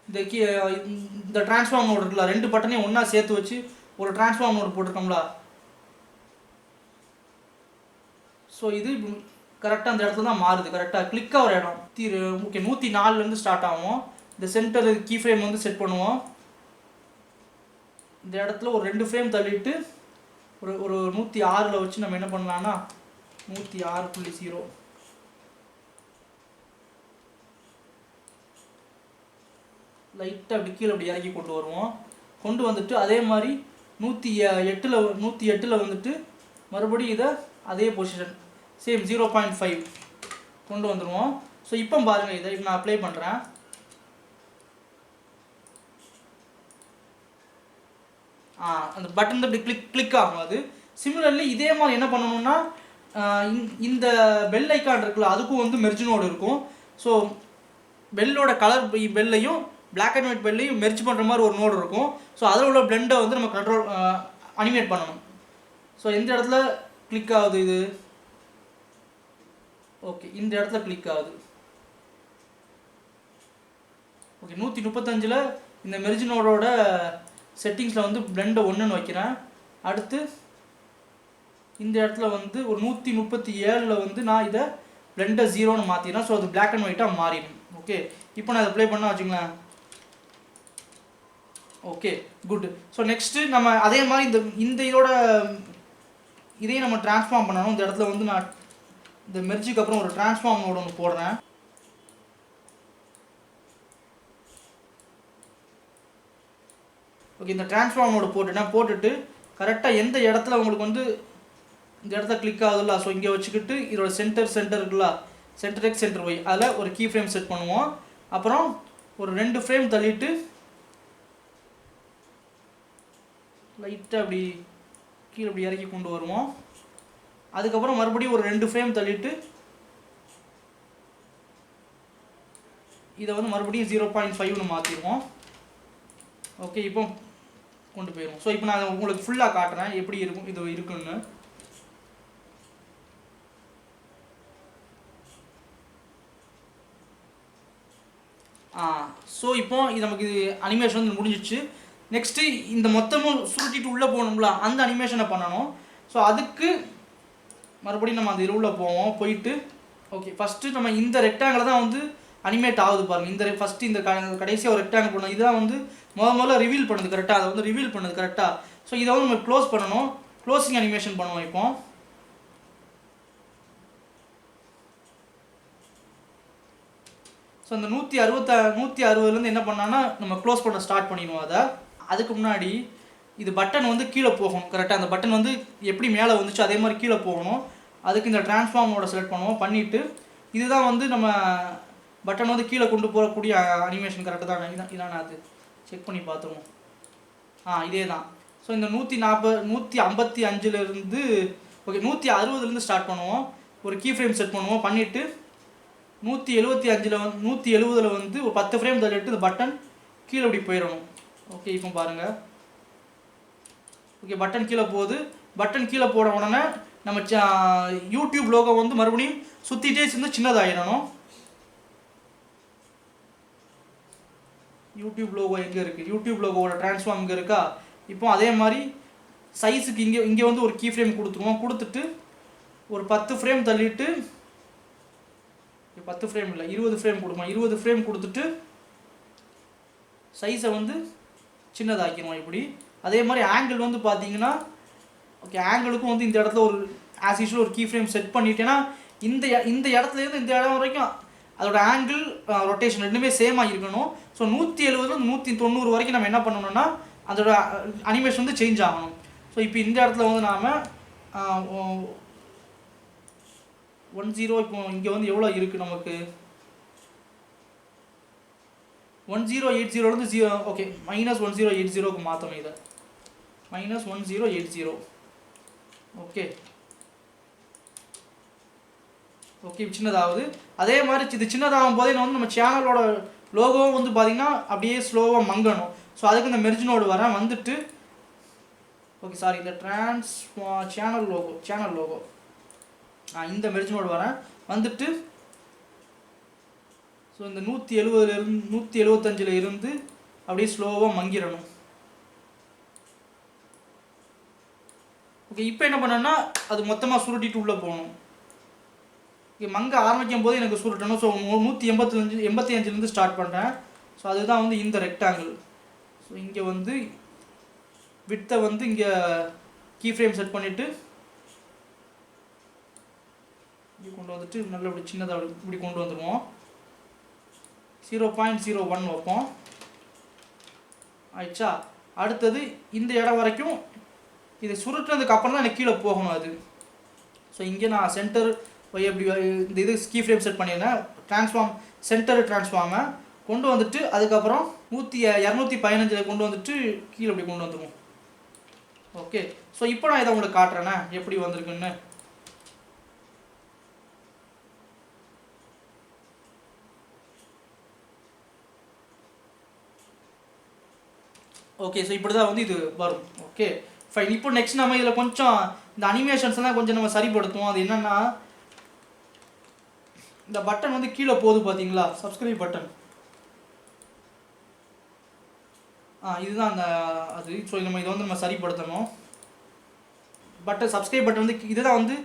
இந்த டிரான்ஸ்ஃபார்ம் நோடு இருக்குல்ல, 2 பட்டனையும் ஒன்றா சேர்த்து வச்சு ஒரு டிரான்ஸ்ஃபார்ம் நோடு போட்டிருக்கோம்ல. ஸோ இது கரெக்டாக அந்த இடத்துல தான் மாறுது. கரெக்டாக கிளிக் ஆகிற இடம் ஓகே 104 ஸ்டார்ட் ஆகும். இந்த சென்டர் கீ ஃப்ரேம் வந்து செட் பண்ணுவோம். இந்த இடத்துல ஒரு 2 ஃப்ரேம் தள்ளிட்டு ஒரு 106 வச்சு நம்ம என்ன பண்ணலாம்னா 106.0 லைட்டாக அப்படி கீழே அப்படி இறக்கி கொண்டு வருவோம். கொண்டு வந்துட்டு அதே மாதிரி 108 வந்துட்டு மறுபடியும் இதை அதே பொசிஷன் சேம் 0.5 கொண்டு வந்துடுவோம். ஸோ இப்போ பாருங்கள், இதை இப்போ நான் அப்ளை பண்ணுறேன். அந்த பட்டன் அப்படி கிளிக் ஆகும். அது சிமிலர்லி இதே மாதிரி என்ன பண்ணணும்னா இந்த பெல் ஐக்கான் இருக்குல்ல, அதுக்கும் வந்து மெர்ஜ் நோடு இருக்கும். ஸோ பெல்லோட கலர் பெல்லையும் பிளாக் அண்ட் ஒயிட் பெல்லையும் மெர்ஜ் பண்ணுற மாதிரி ஒரு நோடு இருக்கும். ஸோ அதில் உள்ள பிளெண்டை வந்து நம்ம கண்ட்ரோல் அனிமேட் பண்ணணும். ஸோ எந்த இடத்துல கிளிக் ஆகுது இது, ஓகே இந்த இடத்துல கிளிக் ஆகுது. ஓகே 135 இந்த மெர்ஜ் நோடோட செட்டிங்ஸில் வந்து பிளெண்டை 1ன்னு வைக்கிறேன். அடுத்து இந்த இடத்துல வந்து ஒரு 137 வந்து நான் இதை பிளெண்டை 0ன்னு மாற்றிடுறேன். ஸோ அது பிளாக் அண்ட் ஒயிட்டாக மாறிடும். ஓகே, இப்போ நான் இதை ப்ளே பண்ணால் வச்சுங்களேன். Okay good. ஸோ நெக்ஸ்ட்டு நம்ம அதே மாதிரி இந்த இதையும் நம்ம ட்ரான்ஸ்ஃபார்ம் பண்ணணும். இந்த இடத்துல வந்து நான் இந்த மெர்ஜுக்கு அப்புறம் ஒரு ட்ரான்ஸ்ஃபார்ம் நோடு ஒன்று போடுறேன். ஓகே, இந்த ட்ரான்ஸ்ஃபார்ம் நோடு போட்டுட்டு கரெக்டாக எந்த இடத்துல உங்களுக்கு வந்து இந்த இடத்துல கிளிக் ஆகுதுல்ல, ஸோ இங்கே வச்சுக்கிட்டு இதோட சென்டர் இருக்குல்ல, சென்டர் எக்ஸ் சென்டர் ஒய், அதில் ஒரு கீ ஃப்ரேம் செட் பண்ணுவோம். அப்புறம் ஒரு 2 ஃப்ரேம் தள்ளிட்டு லைட்டாக அப்படி கீழே அப்படி இறக்கி கொண்டு வருவோம். அதுக்கப்புறம் மறுபடியும் ஒரு 2 ஃப்ரேம் தள்ளிட்டு இதை வந்து மறுபடியும் 0.5ன்னு மாற்றிடுவோம். ஓகே, இப்போ கொண்டு போயிடுவோம். ஸோ இப்போ நான் உங்களுக்கு ஃபுல்லாக காட்டுறேன் எப்படி இருக்கும் இது இருக்குன்னு. ஸோ இப்போ இது நமக்கு அனிமேஷன் வந்து முடிஞ்சிச்சு. நெக்ஸ்ட்டு இந்த மொத்தமும் சுருட்டிட்டு உள்ளே போகணும்ல, அந்த அனிமேஷனை பண்ணணும். ஸோ அதுக்கு மறுபடியும் நம்ம அந்த உள்ளே போவோம். போயிட்டு ஓகே ஃபஸ்ட்டு நம்ம இந்த ரெக்டாங்கில் தான் வந்து அனிமேட் ஆகுது பாருங்கள். இந்த ஃபஸ்ட்டு இந்த கடைசியாக ஒரு ரெக்டாங்கிள் பண்ணணும். இதுதான் வந்து முதல்ல ரிவீல் பண்ணுது. கரெக்டாக அதை வந்து ரிவீல் பண்ணுது. கரெக்டாக ஸோ இதை வந்து நம்ம க்ளோஸ் பண்ணணும். க்ளோசிங் அனிமேஷன் பண்ணுவோம். இப்போ ஸோ அந்த 160 என்ன பண்ணான்னா நம்ம க்ளோஸ் பண்ண ஸ்டார்ட் பண்ணிடுவோம். அதை அதுக்கு முன்னாடி இது பட்டன் வந்து கீழே போகணும். கரெக்டாக அந்த பட்டன் வந்து எப்படி மேலே வந்துச்சு அதே மாதிரி கீழே போகணும். அதுக்கு இந்த ட்ரான்ஸ்ஃபார்மோட செலக்ட் பண்ணுவோம். பண்ணிவிட்டு இதுதான் வந்து நம்ம பட்டன் வந்து கீழே கொண்டு போகக்கூடிய அனிமேஷன் கரெக்டாக தான் இதான அது செக் பண்ணி பார்த்துருவோம். இதே தான். ஸோ இந்த 155லேருந்து ஓகே 160லேருந்து ஸ்டார்ட் பண்ணுவோம். ஒரு கீ ஃப்ரேம் செட் பண்ணுவோம். பண்ணிவிட்டு 170ல் வந்து ஒரு 10 ஃப்ரேம் தள்ளிட்டு இந்த பட்டன் கீழே இப்படி போயிடணும். ஓகே இப்போ பாருங்கள். ஓகே பட்டன் கீழே போகுது. பட்டன் கீழே போட உடனே நம்ம யூடியூப் லோகோ வந்து மறுபடியும் சுற்றிட்டே சேர்ந்து சின்னதாகிடணும். யூடியூப் லோகோ எங்கே இருக்குது? யூடியூப் லோகோவோட ட்ரான்ஸ்ஃபார்ம் இங்கே இருக்கா? இப்போ அதே மாதிரி சைஸுக்கு இங்கே வந்து ஒரு கீ ஃப்ரேம் கொடுத்துருவோம். கொடுத்துட்டு ஒரு 10 ஃப்ரேம் தள்ளிட்டு 10 ஃப்ரேம் இல்லை 20 ஃப்ரேம் கொடுப்போம். 20 ஃப்ரேம் கொடுத்துட்டு சைஸை வந்து சின்னதாக்கிடுவோம் இப்படி. அதே மாதிரி ஆங்கிள் வந்து பார்த்தீங்கன்னா ஓகே ஆங்கிளுக்கும் வந்து இந்த இடத்துல ஒரு ஆஸ் யூஷுவல் ஒரு கீ ஃப்ரேம் செட் பண்ணிட்டேன்னா இந்த இடத்துலேருந்து இந்த இடம் வரைக்கும் அதோட ஆங்கிள் ரொட்டேஷன் ரெண்டுமே சேமாக இருக்கணும். ஸோ 170 190 வரைக்கும் நம்ம என்ன பண்ணணும்னா அதோட அனிமேஷன் வந்து சேஞ்ச் ஆகணும். ஸோ இப்போ இந்த இடத்துல வந்து நாம் 10 இப்போ இங்கே வந்து எவ்வளோ இருக்குது நமக்கு 1080லேருந்து 0 ஓகே -1080க்கு மாற்றணும். இதை -1080 ஓகே ஓகே சின்னதாவது. அதே மாதிரி இது சின்னதாகும் போதே வந்து நம்ம சேனலோட லோகோவும் வந்து பார்த்திங்கன்னா அப்படியே ஸ்லோவாக மங்கணும். ஸோ அதுக்கு இந்த மெர்ஜ் நோடு வரேன். வந்துட்டு ஓகே சாரி இந்த சேனல் லோகோ இந்த மெர்ஜ் நோடு வரேன். வந்துட்டு ஸோ இந்த 170லேருந்து 175ல் இருந்து அப்படியே ஸ்லோவாக மங்கிடணும். ஓகே இப்போ என்ன பண்ணேன்னா அது மொத்தமாக சுருட்டிட்டு உள்ளே போகணும். மங்க ஆரம்பிக்கும் போது எனக்கு சுருட்டணும். ஸோ 185லேருந்து ஸ்டார்ட் பண்ணுறேன். ஸோ அதுதான் வந்து இந்த ரெக்டாங்கிள். ஸோ இங்கே வந்து விட்த்தை வந்து இங்கே கீ ஃப்ரேம் செட் பண்ணிவிட்டு இங்கே கொண்டு வந்துட்டு நல்ல இப்படி சின்னதாக இப்படி கொண்டு வந்துடுவோம். 0.01 வைப்போம். ஆயிடுச்சா? அடுத்தது இந்த இடம் வரைக்கும் இதை சுருட்டுறதுக்கு அப்புறம் தான் எனக்கு கீழே போகணும் அது. ஸோ இங்கே நான் சென்டர் எப்படி இந்த இது கீ ஃப்ரேம் செட் பண்ணியிருந்தேன். சென்டர் ட்ரான்ஸ்ஃபார்மை கொண்டு வந்துட்டு அதுக்கப்புறம் 215 கொண்டு வந்துட்டு கீழே இப்படி கொண்டு வந்துடுவோம். ஓகே ஸோ இப்போ நான் இதை உங்களுக்கு காட்டுறேண்ணே எப்படி வந்திருக்குன்னு. ஓகே ஸோ இப்படி தான் வந்து இது வரும். Okay fine. இப்போ நெக்ஸ்ட் நம்ம இதில் கொஞ்சம் இந்த அனிமேஷன்ஸ்லாம் கொஞ்சம் நம்ம சரிப்படுத்துவோம். அது என்னென்னா இந்த பட்டன் வந்து கீழே போகுது பார்த்தீங்களா, சப்ஸ்கிரைப் பட்டன். இதுதான் அந்த அது. ஸோ நம்ம இதை வந்து நம்ம சரிப்படுத்தணும். சப்ஸ்கிரைப் பட்டன் வந்து இதுதான் வந்து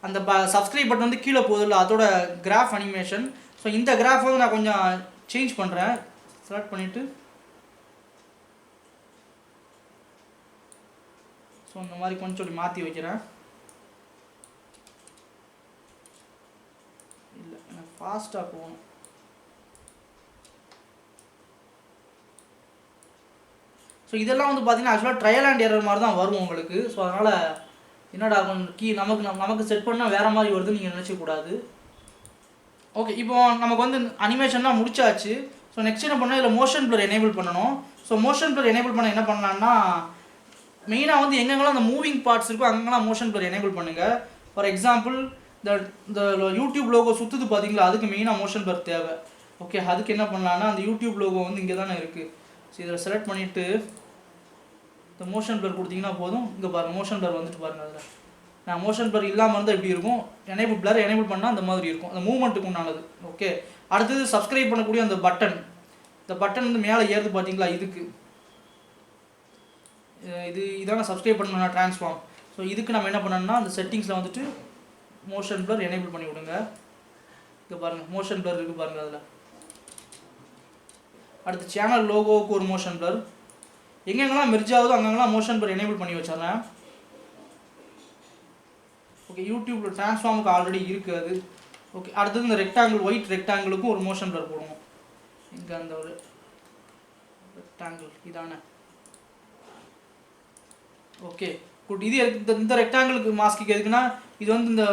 அந்த சப்ஸ்கிரைப் பட்டன் வந்து கீழே போகுதுல்ல அதோட கிராஃப் அனிமேஷன். ஸோ இந்த கிராஃப் வந்து நான் கொஞ்சம் சேஞ்ச் பண்ணுறேன். செலக்ட் பண்ணிவிட்டு ஸோ இந்த மாதிரி கொஞ்சம் மாற்றி வைக்கிறேன். இல்லை எனக்கு ஃபாஸ்ட்டாக போகணும். ஸோ இதெல்லாம் வந்து பார்த்தீங்கன்னா ஆக்சுவலாக ட்ரையல் அண்ட் எரர் மாதிரி தான் வரும் உங்களுக்கு. ஸோ அதனால் என்னடா நமக்கு செட் பண்ணால் வேறு மாதிரி வருதுன்னு நீங்கள் நினச்சக்கூடாது. ஓகே இப்போ நமக்கு வந்து அனிமேஷன்லாம் முடிச்சாச்சு. ஸோ நெக்ஸ்ட் என்ன பண்ணால் இதில் மோஷன் ப்ளர் எனேபிள் பண்ணணும். ஸோ மோஷன் ப்ளர் எனேபிள் பண்ண என்ன பண்ணலான்னா மெயினாக வந்து எங்கெங்கெல்லாம் அந்த மூவிங் பார்ட்ஸ் இருக்கோ அங்கெல்லாம் மோஷன் ப்ளர் எனேபிள் பண்ணுங்கள். ஃபார் எக்ஸாம்பிள் இந்த யூடியூப் லோகோ சுற்றுது பார்த்தீங்களா, அதுக்கு மெயினாக மோஷன் ப்ளர் தேவை. ஓகே அதுக்கு என்ன பண்ணலான்னா அந்த யூடியூப் லோகோ வந்து இங்கே தானே இருக்குது. ஸோ இதில் செலக்ட் பண்ணிவிட்டு இந்த மோஷன் ப்ளர் கொடுத்தீங்கன்னா போதும். இங்கே பாருங்கள் மோஷன் ப்ளர் வந்துட்டு பாருங்கள். அதில் நான் மோஷன் ப்ளர் இல்லாமல் இருந்தால் எப்படி இருக்கும், எனேபிள் பண்ணால் அந்த மாதிரி இருக்கும். அந்த மூவ்மெண்ட்டுக்கு உண்டானது. ஓகே அடுத்தது சப்ஸ்கிரைப் பண்ணக்கூடிய அந்த பட்டன். இந்த பட்டன் வந்து மேலே ஏறுது பார்த்தீங்களா, இதுக்கு இதான சப்ஸ்கிரைப் பண்ண ட்ரான்ஸ்ஃபார்ம். ஸோ இதுக்கு நம்ம என்ன பண்ணணும்னா அந்த செட்டிங்ஸில் வந்துட்டு மோஷன் ப்ளர் எனேபிள் பண்ணி விடுங்க. இங்கே பாருங்கள் மோஷன் ப்ளர் இருக்குது பாருங்கள். அதில் அடுத்து சேனல் லோகோவுக்கு ஒரு மோஷன் ப்ளர். எங்கெங்கெல்லாம் மெர்ஜ் ஆகுதோ அங்கெங்கெல்லாம் மோஷன் ப்ளர் எனேபிள் பண்ணி வச்சிடறேன். ஓகே யூடியூப்பில் ட்ரான்ஸ்ஃபார்முக்கு ஆல்ரெடி இருக்குது அது. ஓகே அடுத்தது இந்த ரெக்டாங்கிள் ஒயிட் ரெக்டாங்கிளுக்கும் ஒரு மோஷன் ப்ளர் போடுவோம். இங்கே அந்த ஒரு ரெக்டாங்கிள் இதானே. Okay good. இது இந்த ரெக்டாங்கிளுக்கு மாஸ்க்கு எதுக்குன்னா இது வந்து இந்த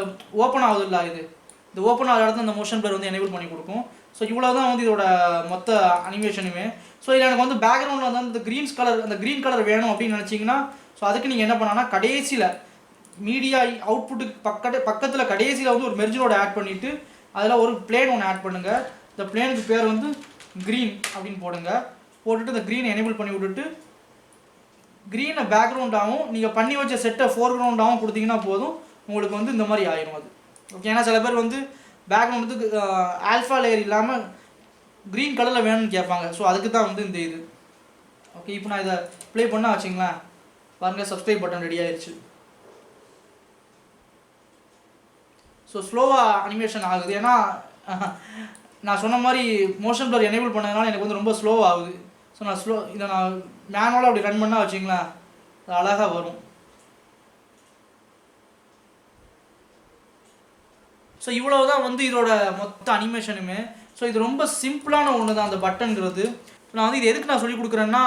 ஓப்பன் ஆகுது இல்லை இது. இந்த ஓப்பன் ஆகிற இடத்துல இந்த மோஷன் பிளர் வந்து எனேபிள் பண்ணி கொடுக்கும். ஸோ இவ்வளோ தான் வந்து இதோட மொத்த அனிமேஷனுமே. ஸோ இதில் எனக்கு வந்து பேக்ரவுண்டில் வந்து அந்த க்ரீன் கலர் வேணும் அப்படின்னு நினச்சிங்கன்னா ஸோ அதுக்கு நீங்கள் என்ன பண்ணான்னா கடைசியில் மீடியா அவுட்புட்டுக்கு பக்கத்தில் கடைசியில் வந்து ஒரு மெர்ஜரோட ஆட் பண்ணிவிட்டு அதில் ஒரு பிளேன் ஒன்று ஆட் பண்ணுங்கள். இந்த பிளேனுக்கு பேர் வந்து க்ரீன் அப்படின்னு போட்டுட்டு இந்த க்ரீனை எனேபிள் பண்ணி விட்டுட்டு க்ரீனை பேக்ரவுண்டாகவும் நீங்கள் பண்ணி வச்ச செட்டை ஃபோர்க்ரவுண்டாகவும் கொடுத்தீங்கன்னா போதும், உங்களுக்கு வந்து இந்த மாதிரி ஆயிரும் அது. ஓகே, ஏன்னா சில பேர் வந்து பேக்ரவுண்ட் வந்து ஆல்ஃபா லேயர் இல்லாமல் க்ரீன் கலரில் வேணும்னு கேட்பாங்க. ஸோ அதுக்கு தான் வந்து இந்த இது. ஓகே, இப்போ நான் இதை ப்ளே பண்ணால் வச்சிங்களேன், பாருங்கள் சப்ஸ்கிரைப் பட்டன் ரெடி ஆயிடுச்சு. ஸோ ஸ்லோவாக அனிமேஷன் ஆகுது, ஏன்னா நான் சொன்ன மாதிரி மோஷன் பிளர் எனேபிள் பண்ணதுனால எனக்கு வந்து ரொம்ப ஸ்லோவாக ஆகுது. ஸோ நான் இதை நான் மேனுவலாக அப்படி ரன் பண்ணால் வச்சிங்களேன் அது அழகாக வரும். ஸோ இவ்வளோ தான் வந்து இதோட மொத்த அனிமேஷனுமே. ஸோ இது ரொம்ப சிம்பிளான ஒன்று தான் அந்த பட்டன்கிறது. நான் வந்து இது எதுக்கு நான் சொல்லி கொடுக்குறேன்னா,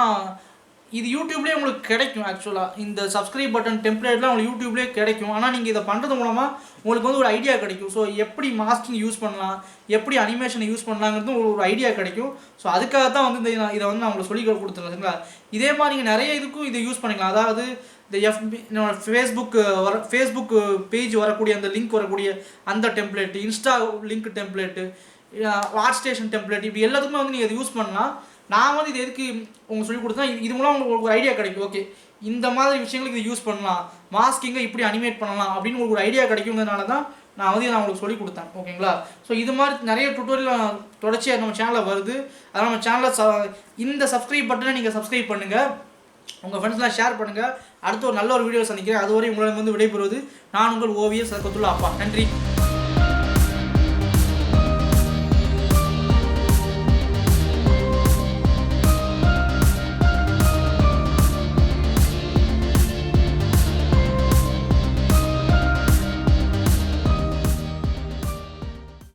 இது யூடியூப்லேயே உங்களுக்கு கிடைக்கும். ஆக்சுவலாக இந்த சப்ஸ்கிரைப் பட்டன் டெம்ப்ளேட்லாம் உங்களுக்கு யூடியூப்லேயே கிடைக்கும். ஆனால் நீங்கள் இதை பண்ணுறது மூலமாக உங்களுக்கு வந்து ஒரு ஐடியா கிடைக்கும். ஸோ எப்படி மாஸ்கிங் யூஸ் பண்ணலாம், எப்படி அனிமேஷனை யூஸ் பண்ணலாங்கிறது ஒரு ஐடியா கிடைக்கும். ஸோ அதுக்காக தான் வந்து இதை வந்து நான் உங்களுக்கு சொல்லி கொடுத்துருக்கேன். சரிங்களா? இதே மாதிரி நீங்கள் நிறைய இதுக்கும் இதை யூஸ் பண்ணிக்கலாம். அதாவது இந்த ஃபேஸ்புக் பேஜ் வரக்கூடிய அந்த லிங்க் வரக்கூடிய அந்த template, Insta link template, watch station template, இப்படி எல்லாத்துக்குமே வந்து நீங்கள் இதை யூஸ் பண்ணலாம். நான் வந்து இது எதுக்கு உங்களுக்கு சொல்லி கொடுத்தா இது மூலம் உங்களுக்கு ஒரு ஐடியா கிடைக்கும். ஓகே, இந்த மாதிரி விஷயங்களுக்கு இதை யூஸ் பண்ணலாம், மாஸ்கிங்கை இப்படி அனிமேட் பண்ணலாம் அப்படின்னு உங்களுக்கு ஒரு ஐடியா கிடைக்குங்கிறதுனால தான் நான் உங்களுக்கு சொல்லி கொடுத்தேன். ஓகேங்களா? ஸோ இது மாதிரி நிறைய டுட்டோரியல் தொடர்ச்சியாக நம்ம சேனலில் வருது. அதனால் நம்ம சேனலில் இந்த சப்ஸ்கிரைப் பட்டனை நீங்கள் சப்ஸ்கிரைப் பண்ணுங்கள், உங்கள் ஃப்ரெண்ட்ஸ்லாம் ஷேர் பண்ணுங்கள். அடுத்து ஒரு நல்ல ஒரு வீடியோ சந்திக்கிறேன். அதுவரை உங்களிடம் வந்து விடைபெறுவது நான் உங்கள் ஓவியர் சதகத்துல்லா அப்பா. நன்றி.